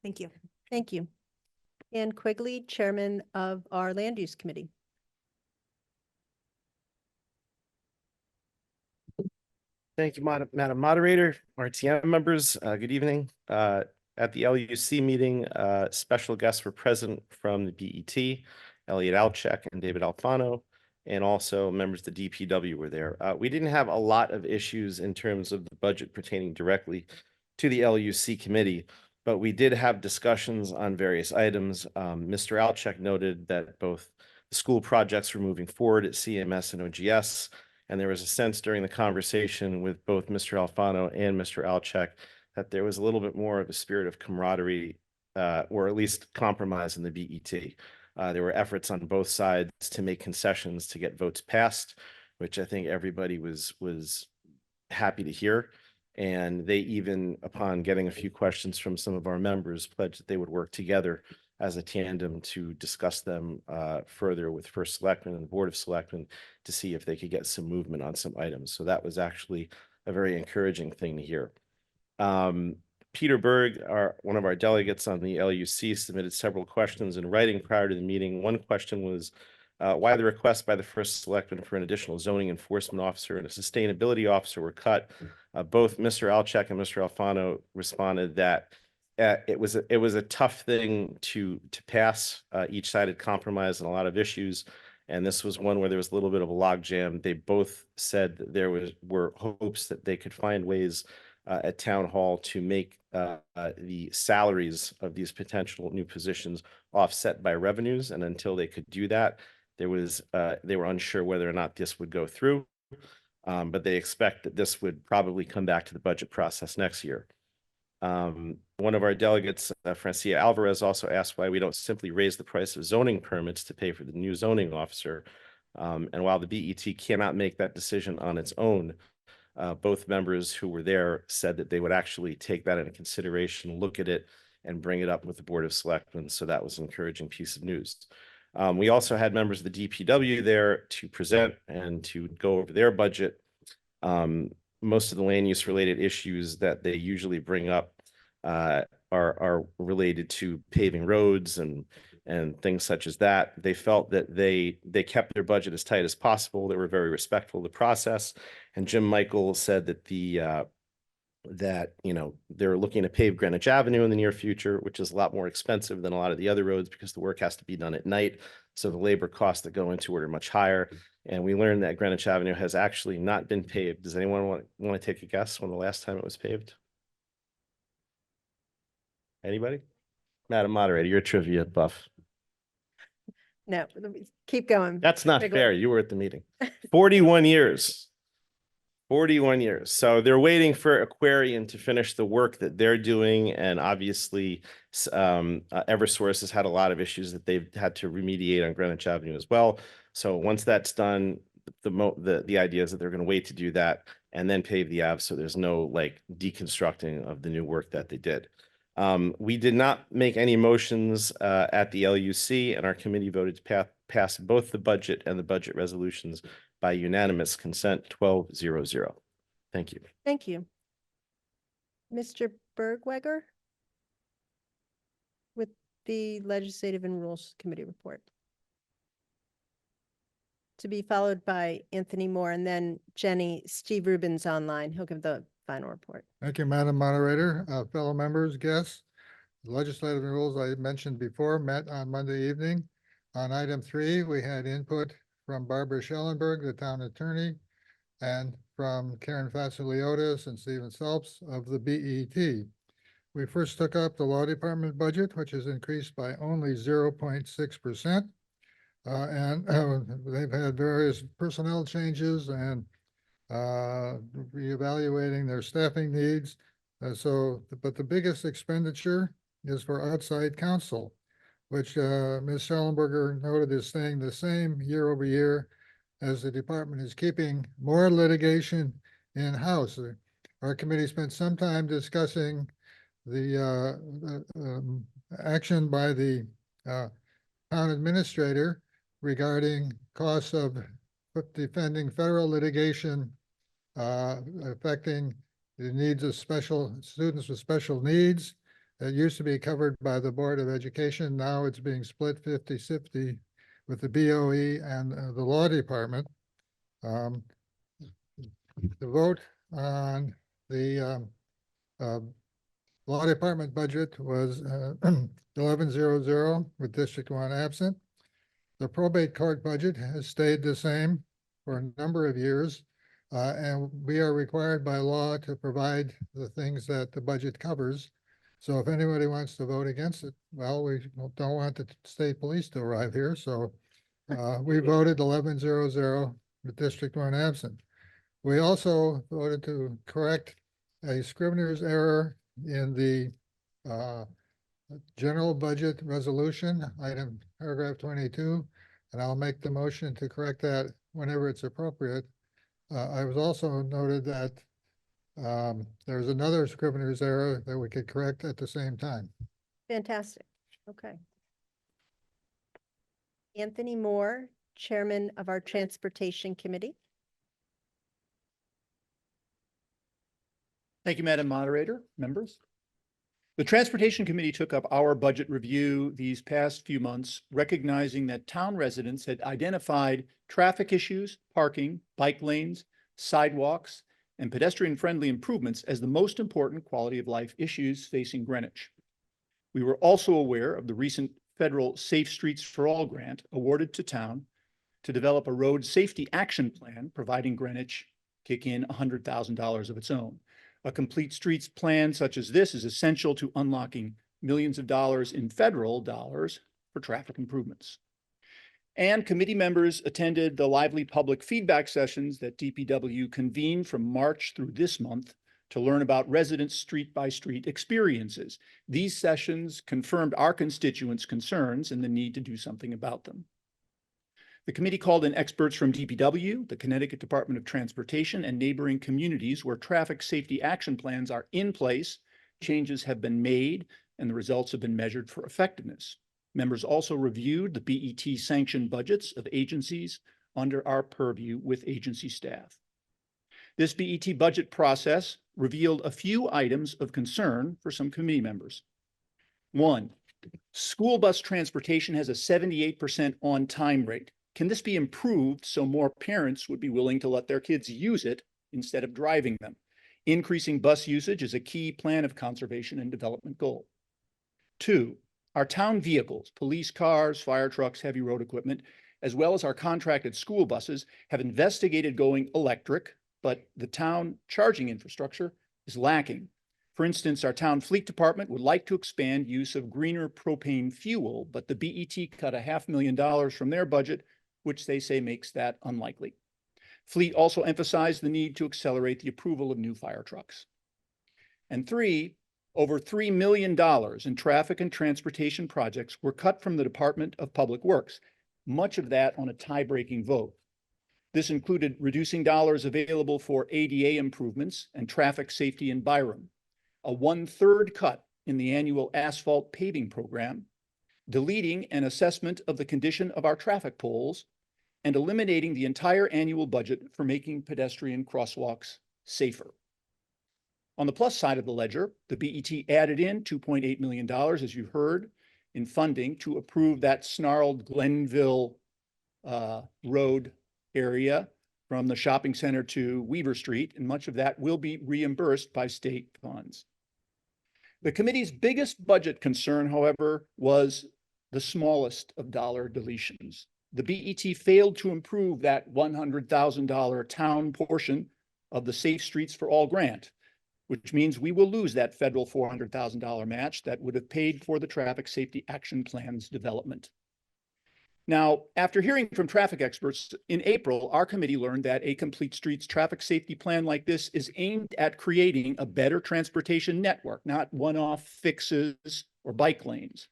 Thank you. Thank you. Ann Quigley, Chairman of our Land Use Committee. Thank you, Madam Moderator, RTM members. Good evening. At the LUC meeting, special guests were present from the BET, Elliot Alchek and David Alfano, and also members of the DPW were there. We didn't have a lot of issues in terms of the budget pertaining directly to the LUC committee, but we did have discussions on various items. Mr. Alchek noted that both the school projects were moving forward at CMS and OGS, and there was a sense during the conversation with both Mr. Alfano and Mr. Alchek that there was a little bit more of a spirit of camaraderie, or at least compromise in the BET. There were efforts on both sides to make concessions to get votes passed, which I think everybody was happy to hear. And they even, upon getting a few questions from some of our members, pledged that they would work together as a tandem to discuss them further with First Selectman and the Board of Selectmen to see if they could get some movement on some items. So that was actually a very encouraging thing to hear. Peter Berg, one of our delegates on the LUC, submitted several questions in writing prior to the meeting. One question was why the request by the First Selectman for an additional zoning enforcement officer and a sustainability officer were cut. Both Mr. Alchek and Mr. Alfano responded that it was a tough thing to pass. Each side had compromised on a lot of issues, and this was one where there was a little bit of a logjam. They both said that there were hopes that they could find ways at Town Hall to make the salaries of these potential new positions offset by revenues. And until they could do that, they were unsure whether or not this would go through. But they expect that this would probably come back to the budget process next year. One of our delegates, Francia Alvarez, also asked why we don't simply raise the price of zoning permits to pay for the new zoning officer. And while the BET cannot make that decision on its own, both members who were there said that they would actually take that into consideration, look at it, and bring it up with the Board of Selectmen. So that was an encouraging piece of news. We also had members of the DPW there to present and to go over their budget. Most of the land use related issues that they usually bring up are related to paving roads and things such as that. They felt that they kept their budget as tight as possible. They were very respectful of the process. And Jim Michael said that they're looking to pave Greenwich Avenue in the near future, which is a lot more expensive than a lot of the other roads because the work has to be done at night. So the labor costs that go into it are much higher. And we learned that Greenwich Avenue has actually not been paved. Does anyone want to take a guess when the last time it was paved? Anybody? Madam Moderator, you're a trivia buff. No, keep going. That's not Big fair. one. You were at the meeting. 41 years. 41 years. So they're waiting for Aquarian to finish the work that they're doing. And obviously, Eversource has had a lot of issues that they've had to remediate on Greenwich Avenue as well. So once that's done, the idea is that they're going to wait to do that and then pave the Ave. So there's no like deconstructing of the new work that they did. We did not make any motions at the LUC, and our committee voted to pass both the budget and the budget resolutions by unanimous consent, 12-0-0. Thank you. Thank you. Mr. Bergweger with the Legislative and Rules Committee report. To be followed by Anthony Moore, and then Steve Rubin's online. He'll give the final report. Thank you, Madam Moderator. Fellow members, guests, the legislative rules I mentioned before met on Monday evening. On item 3, we had input from Barbara Schellenberg, the town attorney, and from Karen Fatsiliotis and Stephen Phelps of the BET. We first took up the law department budget, which is increased by only 0.6%. And they've had various personnel changes and reevaluating their staffing needs. But the biggest expenditure is for outside counsel, which Ms. Schellenberger noted is staying the same year over year as the department is keeping more litigation in-house. Our committee spent some time discussing the action by the town administrator regarding costs of defending federal litigation affecting the needs of students with special needs. It used to be covered by the Board of Education. Now it's being split 50-50 with the BOE and the law department. The vote on the law department budget was 11-0-0 with District 1 absent. The probate court budget has stayed the same for a number of years. And we are required by law to provide the things that the budget covers. So if anybody wants to vote against it, well, we don't want the state police to arrive here. So we voted 11-0-0 with District 1 absent. We also voted to correct a scrivener's error in the general budget resolution, item paragraph 22, and I'll make the motion to correct that whenever it's appropriate. I was also noted that there's another scrivener's error that we could correct at the same time. Fantastic. Okay. Anthony Moore, Chairman of our Transportation Committee. Thank you, Madam Moderator, members. The Transportation Committee took up our budget review these past few months, recognizing that town residents had identified traffic issues, parking, bike lanes, sidewalks, and pedestrian-friendly improvements as the most important quality of life issues facing Greenwich. We were also aware of the recent federal Safe Streets for All grant awarded to town to develop a road safety action plan, providing Greenwich kick in $100,000 of its own. A complete streets plan such as this is essential to unlocking millions of dollars in federal dollars for traffic improvements. And committee members attended the lively public feedback sessions that DPW convened from March through this month to learn about residents' street-by-street experiences. These sessions confirmed our constituents' concerns and the need to do something about them. The committee called in experts from DPW, the Connecticut Department of Transportation, and neighboring communities where traffic safety action plans are in place, changes have been made, and the results have been measured for effectiveness. Members also reviewed the BET sanctioned budgets of agencies under our purview with agency staff. This BET budget process revealed a few items of concern for some committee members. One, school bus transportation has a 78% on-time rate. Can this be improved so more parents would be willing to let their kids use it instead of driving them? Increasing bus usage is a key plan of conservation and development goal. Two, our town vehicles, police cars, fire trucks, heavy road equipment, as well as our contracted school buses, have investigated going electric, but the town charging infrastructure is lacking. For instance, our town fleet department would like to expand use of greener propane fuel, but the BET cut $500,000 from their budget, which they say makes that unlikely. Fleet also emphasized the need to accelerate the approval of new fire trucks. And three, over $3 million in traffic and transportation projects were cut from the Department of Public Works, much of that on a tie-breaking vote. This included reducing dollars available for ADA improvements and traffic safety in Byram, a 1/3 cut in the annual asphalt paving program, deleting an assessment of the condition of our traffic poles, and eliminating the entire annual budget for making pedestrian crosswalks safer. On the plus side of the ledger, the BET added in $2.8 million, as you heard, in funding to approve that snarled Glenville Road area from the shopping center to Weaver Street, and much of that will be reimbursed by state funds. The committee's biggest budget concern, however, was the smallest of dollar deletions. The BET failed to improve that $100,000 town portion of the Safe Streets for All grant, which means we will lose that federal $400,000 match that would have paid for the traffic safety action plan's development. Now, after hearing from traffic experts in April, our committee learned that a complete streets traffic safety plan like this is aimed at creating a better transportation network, not one-off fixes or bike lanes.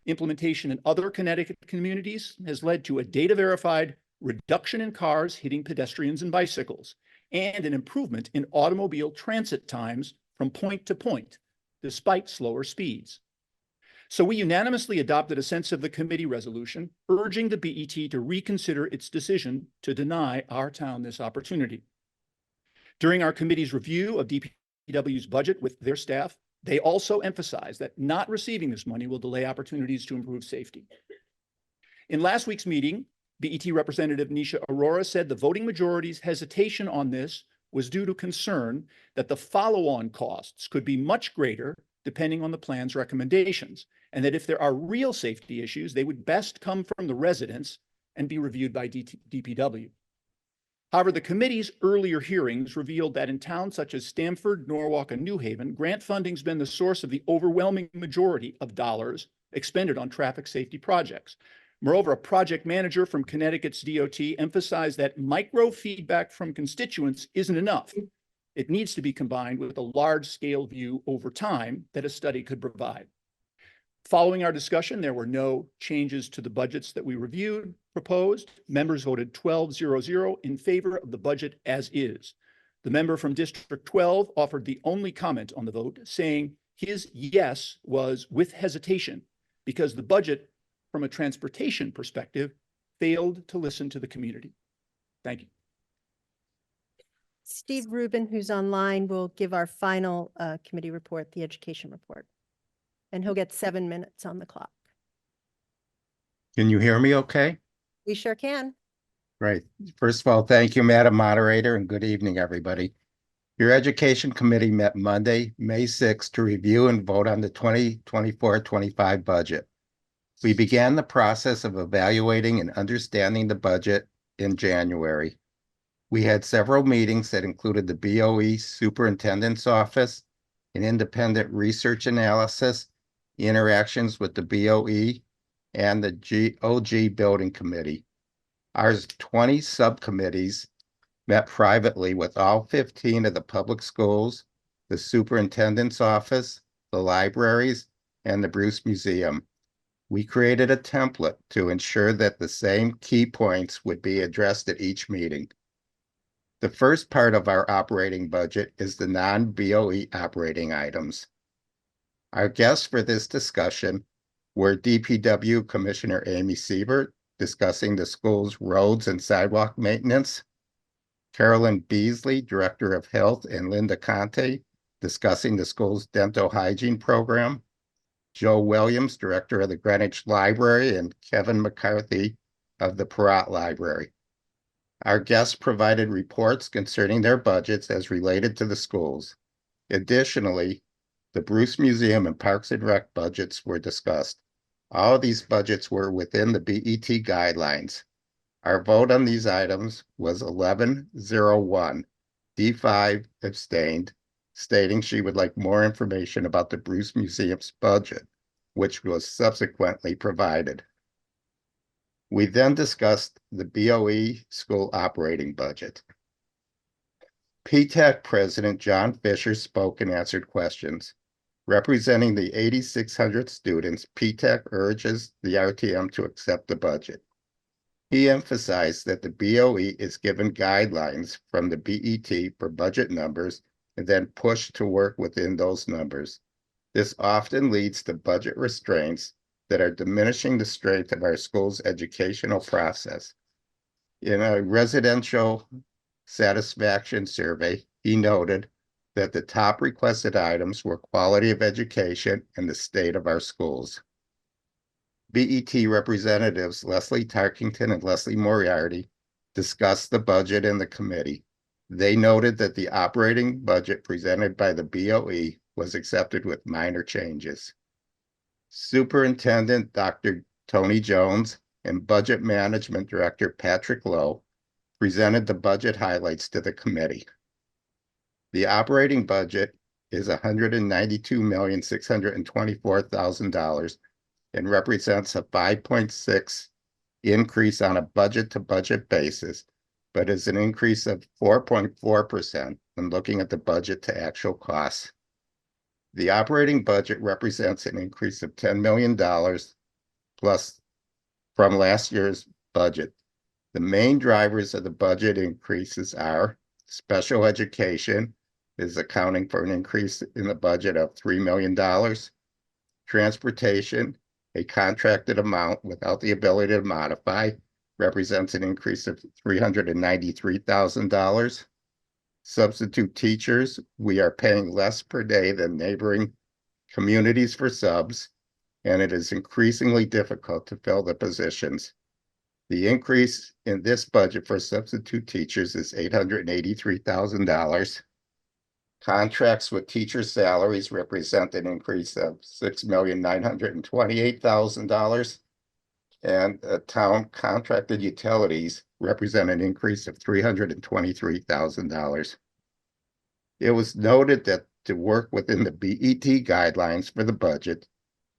Implementation in other Connecticut communities has led to a data-verified reduction in cars hitting pedestrians and bicycles, and an improvement in automobile transit times from point to point, despite slower speeds. So we unanimously adopted a sense of the committee resolution urging the BET to reconsider its decision to deny our town this opportunity. During our committee's review of DPW's budget with their staff, they also emphasized that not receiving this money will delay opportunities to improve safety. In last week's meeting, BET Representative Nisha Arora said the voting majority's hesitation on this was due to concern that the follow-on costs could be much greater depending on the plan's recommendations, and that if there are real safety issues, they would best come from the residents and be reviewed by DPW. However, the committee's earlier hearings revealed that in towns such as Stamford, Norwalk, and New Haven, grant funding's been the source of the overwhelming majority of dollars expended on traffic safety projects. Moreover, a project manager from Connecticut's DOT emphasized that micro feedback from constituents isn't enough. It needs to be combined with a large-scale view over time that a study could provide. Following our discussion, there were no changes to the budgets that we proposed. Members voted 12-0-0 in favor of the budget as is. The member from District 12 offered the only comment on the vote, saying his yes was with hesitation because the budget, from a transportation perspective, failed to listen to the community. Thank you. Steve Rubin, who's online, will give our final committee report, the education report. And he'll get 7 minutes on the clock. Can you hear me okay? We sure can. Right. First of all, thank you, Madam Moderator, and good evening, everybody. Your Education Committee met Monday, May 6th, to review and vote on the 2024-25 budget. We began the process of evaluating and understanding the budget in January. We had several meetings that included the BOE Superintendent's Office, an independent research analysis, interactions with the BOE, and the OG Building Committee. Our 20 subcommittees met privately with all 15 of the public schools, the superintendent's office, the libraries, and the Bruce Museum. We created a template to ensure that the same key points would be addressed at each meeting. The first part of our operating budget is the non-BOE operating items. Our guests for this discussion were DPW Commissioner Amy Siebert discussing the school's roads and sidewalk maintenance, Carolyn Beasley, Director of Health, and Linda Conte discussing the school's dental hygiene program, Joe Williams, Director of the Greenwich Library, and Kevin McCarthy of the Perrott Library. Our guests provided reports concerning their budgets as related to the schools. Additionally, the Bruce Museum and Parks and Rec budgets were discussed. All of these budgets were within the BET guidelines. Our vote on these items was 11-01. D5 abstained, stating she would like more information about the Bruce Museum's budget, which was subsequently provided. We then discussed the BOE school operating budget. PTAC President John Fisher spoke and answered questions. Representing the 8,600 students, PTAC urges the RTM to accept the budget. He emphasized that the BOE is given guidelines from the BET for budget numbers and then pushed to work within those numbers. This often leads to budget restraints that are diminishing the strength of our school's educational process. In a residential satisfaction survey, he noted that the top requested items were quality of education and the state of our schools. BET representatives Leslie Tarkington and Leslie Moriarty discussed the budget in the committee. They noted that the operating budget presented by the BOE was accepted with minor changes. Superintendent Dr. Tony Jones and Budget Management Director Patrick Lowe presented the budget highlights to the committee. The operating budget is $192,624,000 and represents a 5.6 increase on a budget-to-budget basis, but is an increase of 4.4% when looking at the budget to actual costs. The operating budget represents an increase of $10 million plus from last year's budget. The main drivers of the budget increases are special education is accounting for an increase in the budget of $3 million. Transportation, a contracted amount without the ability to modify, represents an increase of $393,000. Substitute teachers, we are paying less per day than neighboring communities for subs, and it is increasingly difficult to fill the positions. The increase in this budget for substitute teachers is $883,000. Contracts with teacher salaries represent an increase of $6,928,000. And town contracted utilities represent an increase of $323,000. It was noted that to work within the BET guidelines for the budget,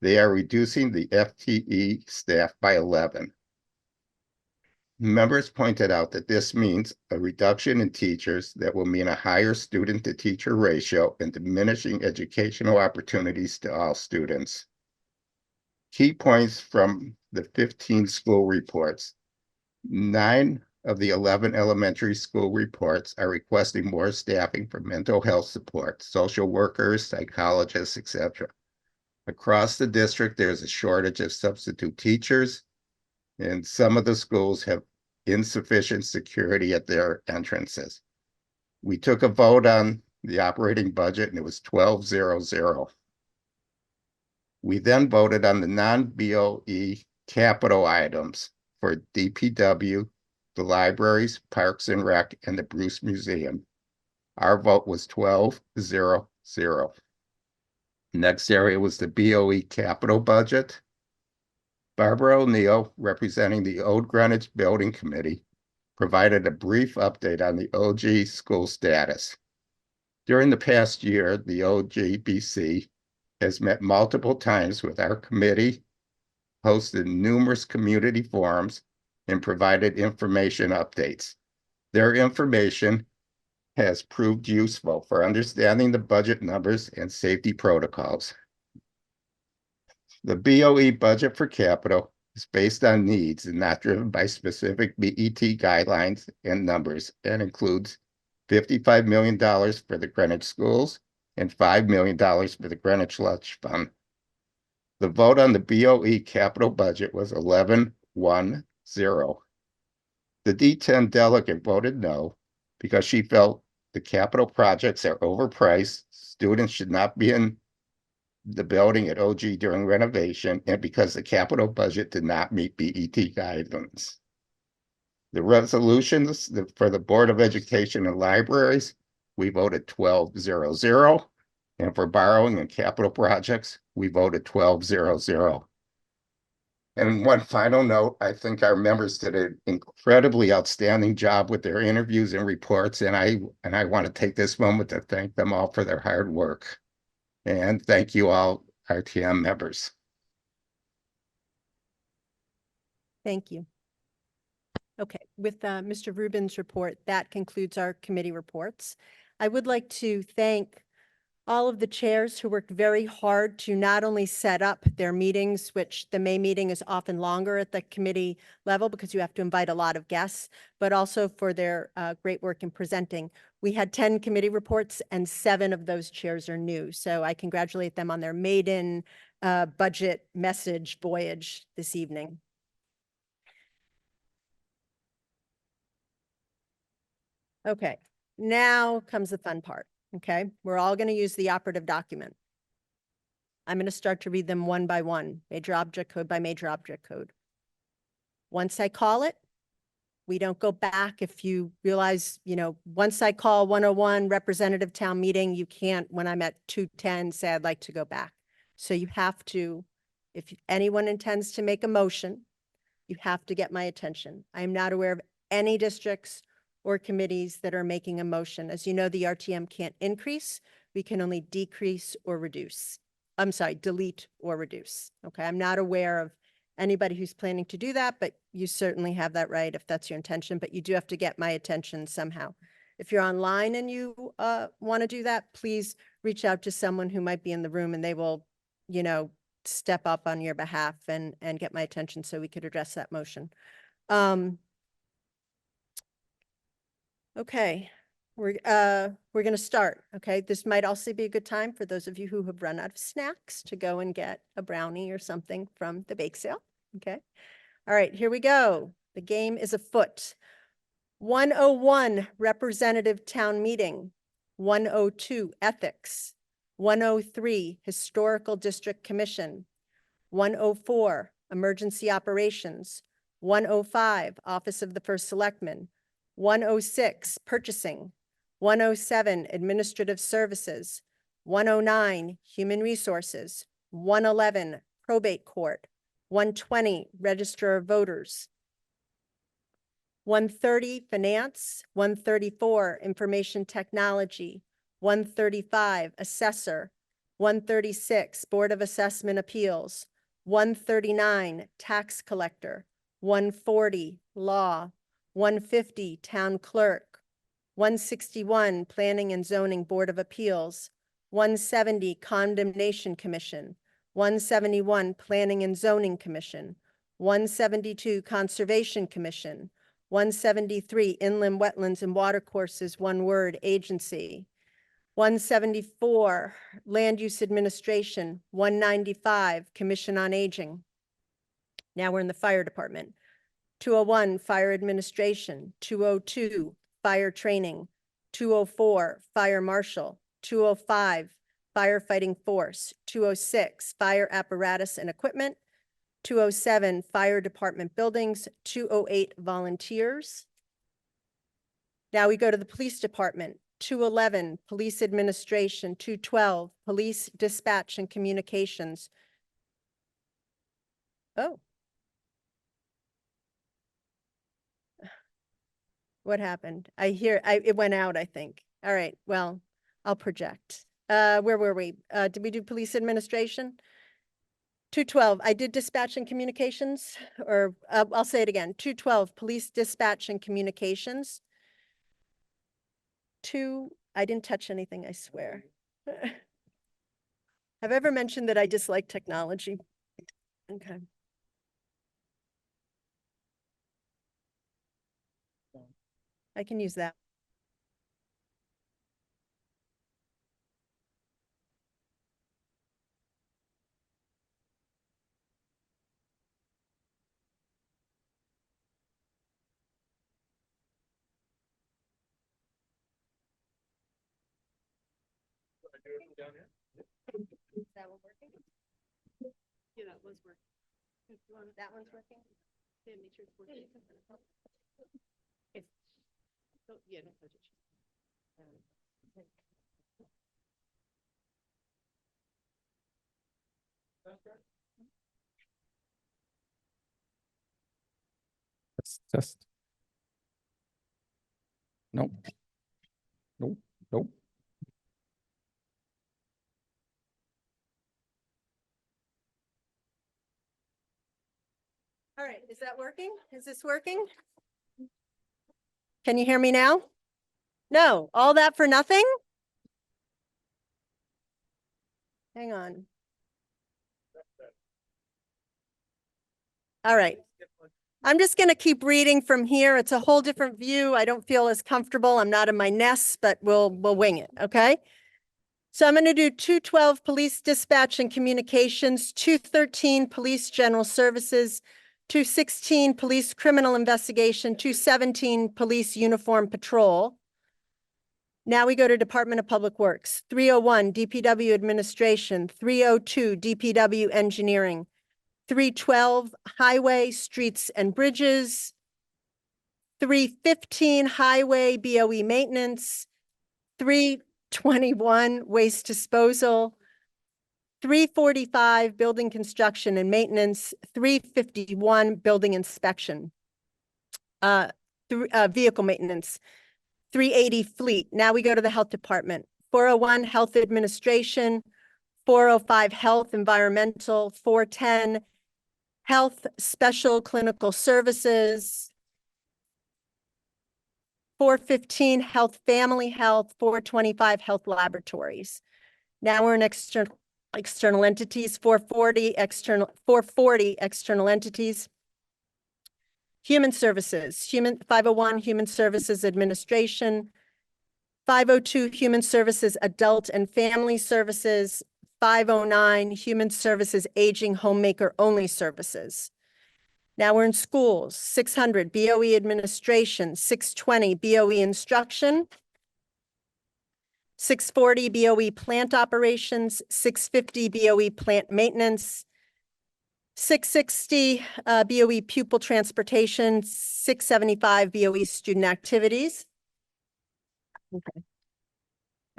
they are reducing the FTE staff by 11. Members pointed out that this means a reduction in teachers that will mean a higher student-to-teacher ratio and diminishing educational opportunities to all students. Key points from the 15 school reports. 9 of the 11 elementary school reports are requesting more staffing for mental health support, social workers, psychologists, etc. Across the district, there's a shortage of substitute teachers, and some of the schools have insufficient security at their entrances. We took a vote on the operating budget and it was 12-0-0. We then voted on the non-BOE capital items for DPW, the libraries, Parks and Rec, and the Bruce Museum. Our vote was 12-0-0. Next area was the BOE capital budget. Barbara O'Neill, representing the Old Greenwich Building Committee, provided a brief update on the OG school status. During the past year, the OGBC has met multiple times with our committee, hosted numerous community forums, and provided information updates. Their information has proved useful for understanding the budget numbers and safety protocols. The BOE budget for capital is based on needs and not driven by specific BET guidelines and numbers, and includes $55 million for the Greenwich schools and $5 million for the Greenwich Lunch Fund. The vote on the BOE capital budget was 11-1-0. The D10 delegate voted no because she felt the capital projects are overpriced, students should not be in the building at OG during renovation, and because the capital budget did not meet BET guidelines. The resolutions for the Board of Education and Libraries, we voted 12-0-0. And for borrowing and capital projects, we voted 12-0-0. And one final note, I think our members did an incredibly outstanding job with their interviews and reports, and I want to take this moment to thank them all for their hard work. And thank you all, RTM members. Thank you. Okay, with Mr. Rubin's report, that concludes our committee reports. I would like to thank all of the chairs who worked very hard to not only set up their meetings, which the May meeting is often longer at the committee level because you have to invite a lot of guests, but also for their great work in presenting. We had 10 committee reports and 7 of those chairs are new. So I congratulate them on their maiden budget message voyage this evening. Okay, now comes the fun part. Okay, we're all going to use the operative document. I'm going to start to read them one by one, major object code by major object code. Once I call it, we don't go back. If you realize, once I call 101 representative town meeting, you can't, when I'm at 210, say I'd like to go back. So you have to, if anyone intends to make a motion, you have to get my attention. I am not aware of any districts or committees that are making a motion. As you know, the RTM can't increase. We can only decrease or reduce. I'm sorry, delete or reduce. Okay, I'm not aware of anybody who's planning to do that, but you certainly have that right if that's your intention, but you do have to get my attention somehow. If you're online and you want to do that, please reach out to someone who might be in the room and they will, step up on your behalf and get my attention so we could address that motion. Okay, we're going to start. Okay, this might also be a good time for those of you who have run out of snacks to go and get a brownie or something from the bake sale. Okay, all right, here we go. The game is afoot. 101 representative town meeting, 102 ethics, 103 historical district commission, 104 emergency operations, 105 office of the first selectman, 106 purchasing, 107 administrative services, 109 human resources, 111 probate court, 120 register of voters, 130 finance, 134 information technology, 135 assessor, 136 board of assessment appeals, 139 tax collector, 140 law, 150 town clerk, 161 planning and zoning board of appeals, 170 condemnation commission, 171 planning and zoning commission, 172 conservation commission, 173 inland wetlands and watercourses, one word, agency, 174 land use administration, 195 commission on aging. Now we're in the fire department. 201 fire administration, 202 fire training, 204 fire marshal, 205 firefighting force, 206 fire apparatus and equipment, 207 fire department buildings, 208 volunteers. Now we go to the police department, 211 police administration, 212 police dispatch and communications. Oh. What happened? It went out, I think. All right, well, I'll project. Where were we? Did we do police administration? 212, I did dispatch and communications, or I'll say it again. 212, police dispatch and communications. I didn't touch anything, I swear. Have I ever mentioned that I dislike technology? Okay. I can use that. Is that one working? Yeah, that was working. That one's working? Yeah, make sure it's working. Yeah, don't touch it. Test. Nope. Nope, nope. All right, is that working? Is this working? Can you hear me now? No, all that for nothing? Hang on. All right. I'm just going to keep reading from here. It's a whole different view. I don't feel as comfortable. I'm not in my nest, but we'll wing it, okay? So I'm going to do 212 police dispatch and communications, 213 police general services, 216 police criminal investigation, 217 police uniform patrol. Now we go to Department of Public Works, 301 DPW administration, 302 DPW engineering, 312 highway, streets and bridges, 315 highway BOE maintenance, 321 waste disposal, 345 building construction and maintenance, 351 building inspection, vehicle maintenance, 380 fleet. Now we go to the health department, 401 health administration, 405 health environmental, 410 health special clinical services, 415 health family health, 425 health laboratories. Now we're in external entities, 440 external entities. Human services, 501 human services administration, 502 human services adult and family services, 509 human services aging homemaker only services. Now we're in schools, 600 BOE administration, 620 BOE instruction, 640 BOE plant operations, 650 BOE plant maintenance, 660 BOE pupil transportation, 675 BOE student activities.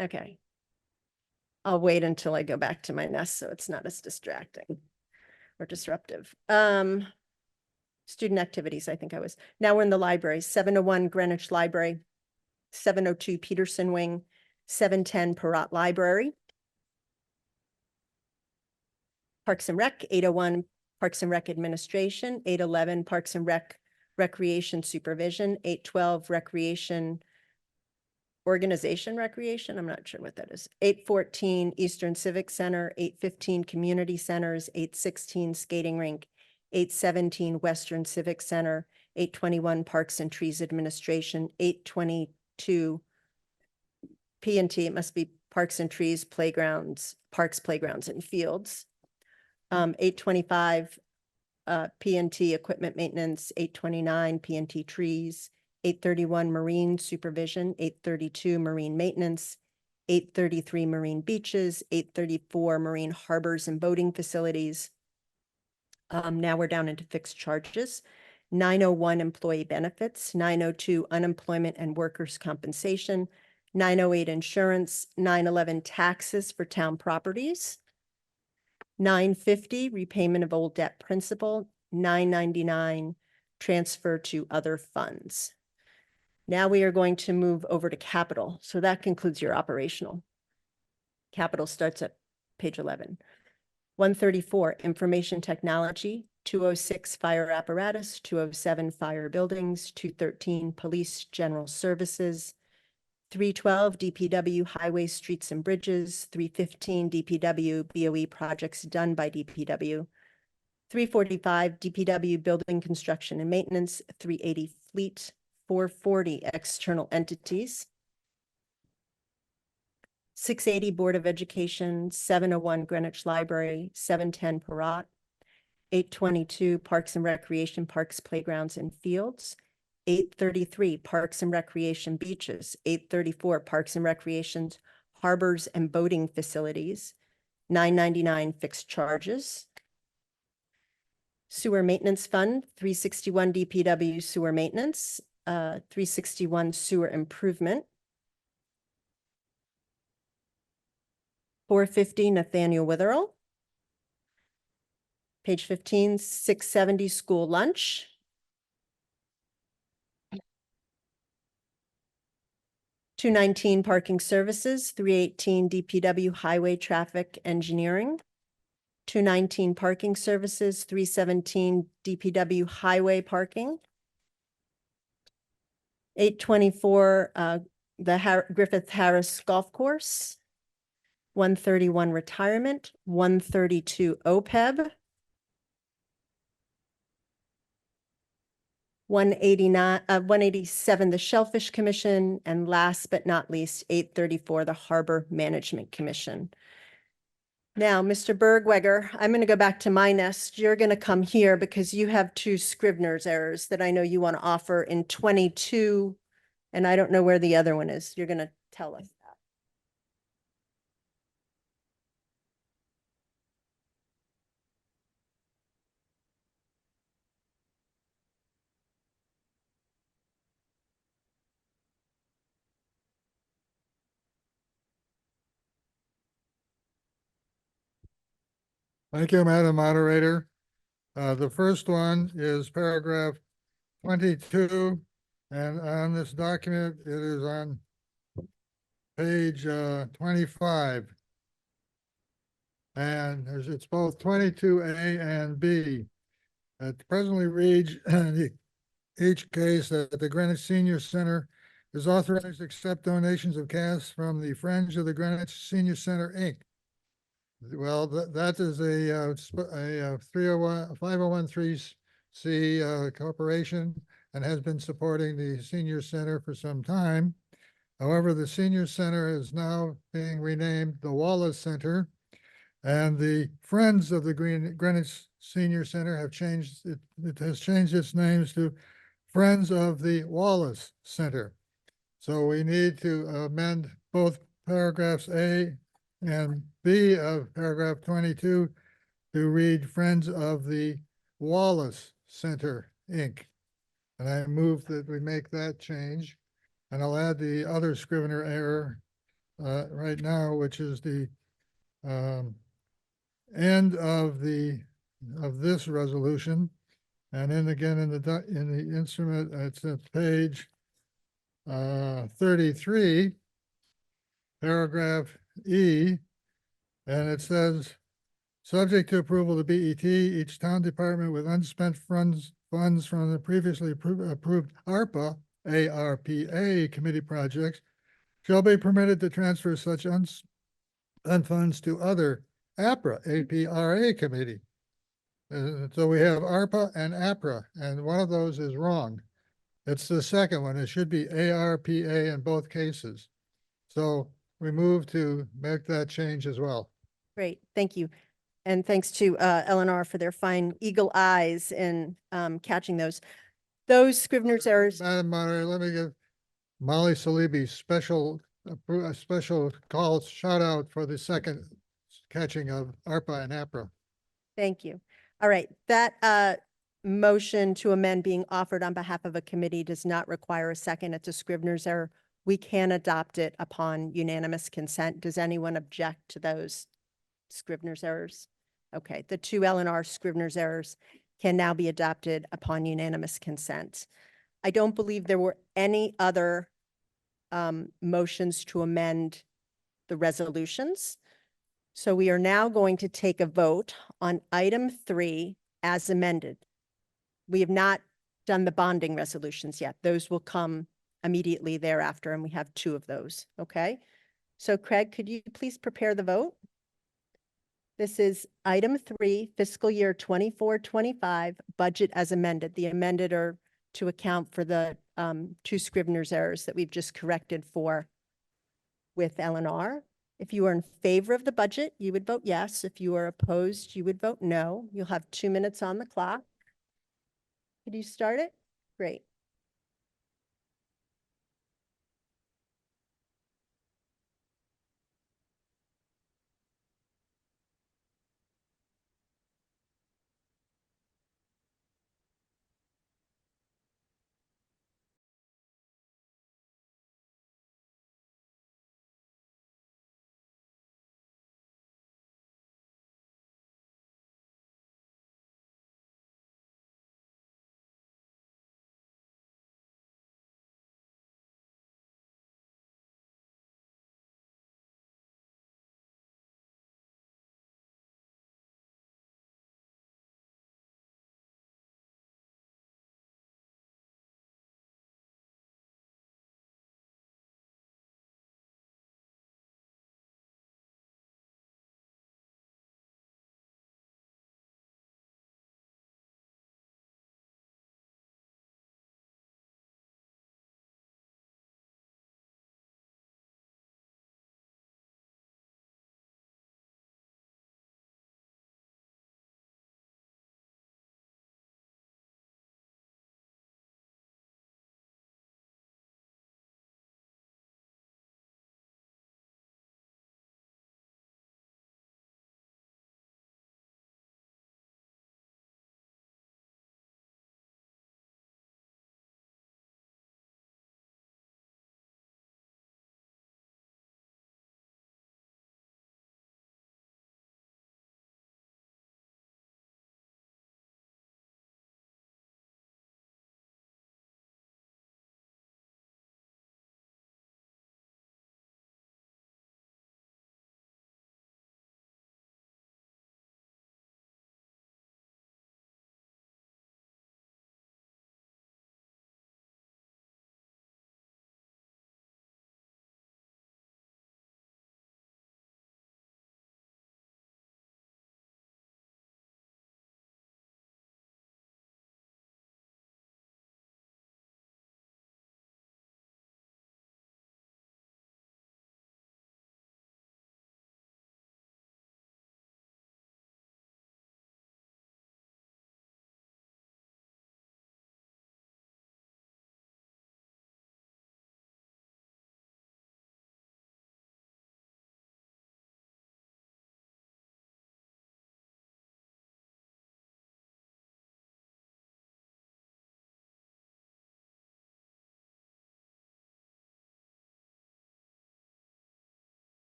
Okay. I'll wait until I go back to my nest so it's not as distracting or disruptive. Student activities, I think I was. Now we're in the library, 701 Greenwich Library, 702 Peterson Wing, 710 Perrott Library. Parks and Rec, 801 Parks and Rec Administration, 811 Parks and Rec Recreation Supervision, 812 Recreation Organization Recreation, I'm not sure what that is. 814 Eastern Civic Center, 815 Community Centers, 816 Skating Rink, 817 Western Civic Center, 821 Parks and Trees Administration, 822 P&T, it must be Parks and Trees, Playgrounds, Parks, Playgrounds and Fields. 825 P&T Equipment Maintenance, 829 P&T Trees, 831 Marine Supervision, 832 Marine Maintenance, 833 Marine Beaches, 834 Marine Harbors and Boating Facilities. Now we're down into fixed charges. 901 Employee Benefits, 902 Unemployment and Workers' Compensation, 908 Insurance, 911 Taxes for Town Properties, 950 Repayment of Old Debt Principal, 999 Transfer to Other Funds. Now we are going to move over to capital. So that concludes your operational. Capital starts at page 11. 134, information technology, 206, fire apparatus, 207, fire buildings, 213, police general services, 312, DPW highways, streets and bridges, 315, DPW BOE projects done by DPW, 345, DPW building construction and maintenance, 380, fleet, 440, external entities, 680 Board of Education, 701 Greenwich Library, 710 Parat, 822 Parks and Recreation, Parks, Playgrounds and Fields, 833 Parks and Recreation Beaches, 834 Parks and Recreations, Harbors and Boating Facilities, 999 Fixed Charges, Sewer Maintenance Fund, 361 DPW Sewer Maintenance, 361 Sewer Improvement, 450 Nathaniel Witherell. Page 15, 670 School Lunch. $219 Parking Services, $318 DPW Highway Traffic Engineering, $219 Parking Services, $317 DPW Highway Parking, $824 the Griffith Harris Golf Course, $131 Retirement, $132 OPEB, 187 the Shellfish Commission, and last but not least, 834 the Harbor Management Commission. Now, Mr. Bergweger, I'm going to go back to my nest. You're going to come here because you have two Scrivener's errors that I know you want to offer in 22, and I don't know where the other one is. You're going to tell us that. Thank you, Madam Moderator. The first one is paragraph 22, and on this document, it is on page 25. And it's both 22A and B. It presently reads in each case that the Greenwich Senior Center is authorized to accept donations of cash from the Friends of the Greenwich Senior Center, Inc. Well, that is a 501(c) corporation and has been supporting the senior center for some time. However, the senior center is now being renamed the Wallace Center, and the Friends of the Greenwich Senior Center have changed it. It has changed its names to Friends of the Wallace Center. So we need to amend both paragraphs A and B of paragraph 22 to read Friends of the Wallace Center, Inc. And I move that we make that change. And I'll add the other Scrivener error right now, which is the end of this resolution. And then again in the instrument, it's at page 33, paragraph E, and it says, subject to approval of BET, each town department with unspent funds from the previously approved ARPA committee projects shall be permitted to transfer such unspent funds to other APRA committee. So we have ARPA and APRA, and one of those is wrong. It's the second one. It should be ARPA in both cases. So we move to make that change as well. Great, thank you. And thanks to Eleanor for their fine eagle eyes in catching those. Those Scrivener's errors. Madam Moderator, let me give Molly Salibi special call shout out for the second catching of ARPA and APRA. Thank you. All right, that motion to amend being offered on behalf of a committee does not require a second. It's a Scrivener's error. We can adopt it upon unanimous consent. Does anyone object to those Scrivener's errors? Okay, the two Eleanor Scrivener's errors can now be adopted upon unanimous consent. I don't believe there were any other motions to amend the resolutions. So we are now going to take a vote on item 3 as amended. We have not done the bonding resolutions yet. Those will come immediately thereafter, and we have 2 of those, okay? So Craig, could you please prepare the vote? This is item 3, fiscal year 24-25 budget as amended. The amended are to account for the 2 Scrivener's errors that we've just corrected for with L&R. If you are in favor of the budget, you would vote yes. If you are opposed, you would vote no. You'll have 2 minutes on the clock. Could you start it? Great.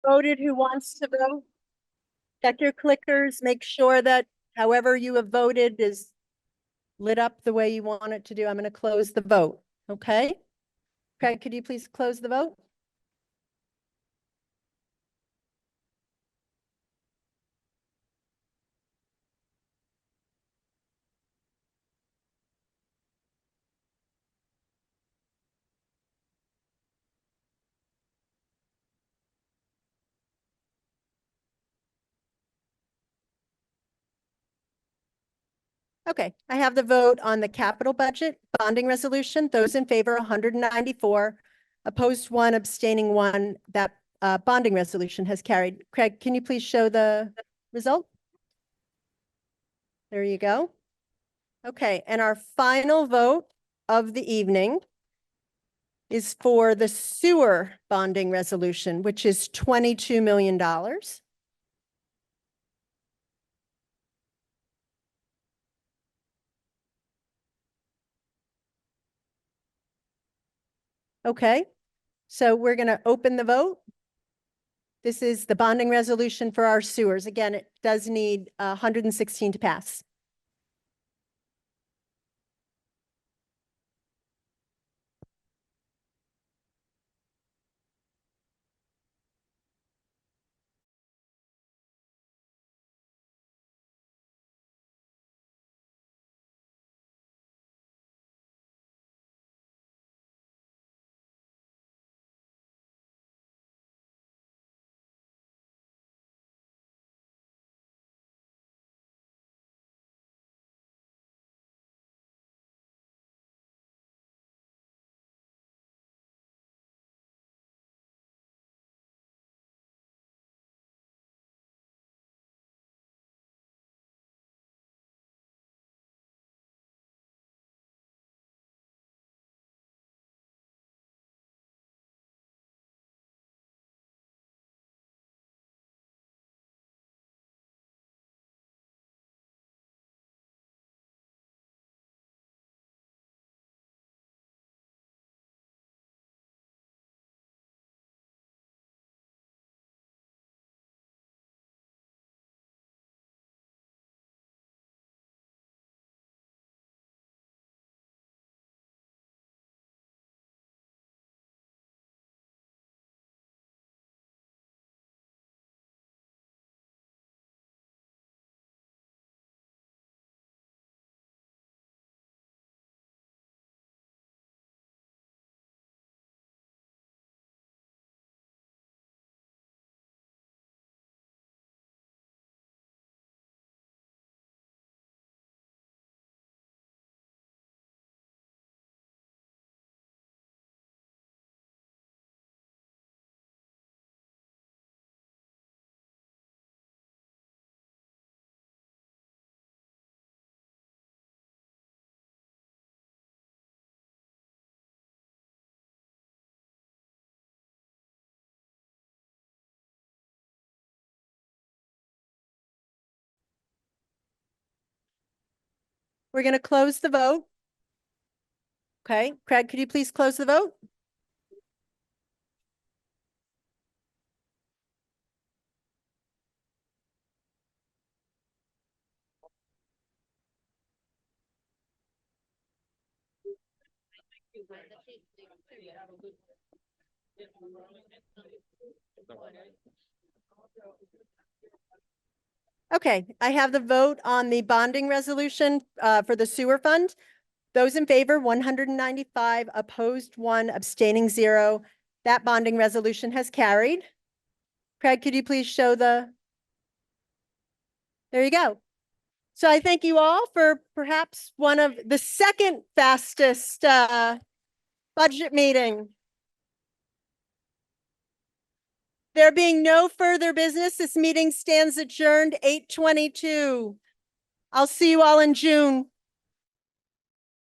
voted who wants to vote? Check your clickers, make sure that however you have voted is lit up the way you want it to do. I'm going to close the vote, okay? Craig, could you please close the vote? Okay, I have the vote on the capital budget bonding resolution. Those in favor, 194, opposed 1, abstaining 1. That bonding resolution has carried. Craig, can you please show the result? There you go. Okay, and our final vote of the evening is for the sewer bonding resolution, which is $22 million. Okay, so we're going to open the vote. This is the bonding resolution for our sewers. Again, it does need 116 to pass. We're going to close the vote. Okay, Craig, could you please close the vote? Okay, I have the vote on the bonding resolution for the sewer fund. Those in favor, 195, opposed 1, abstaining 0. That bonding resolution has carried. Craig, could you please show the? There you go. So I thank you all for perhaps one of the second fastest budget meeting. There being no further business, this meeting stands adjourned 8:22. I'll see you all in June.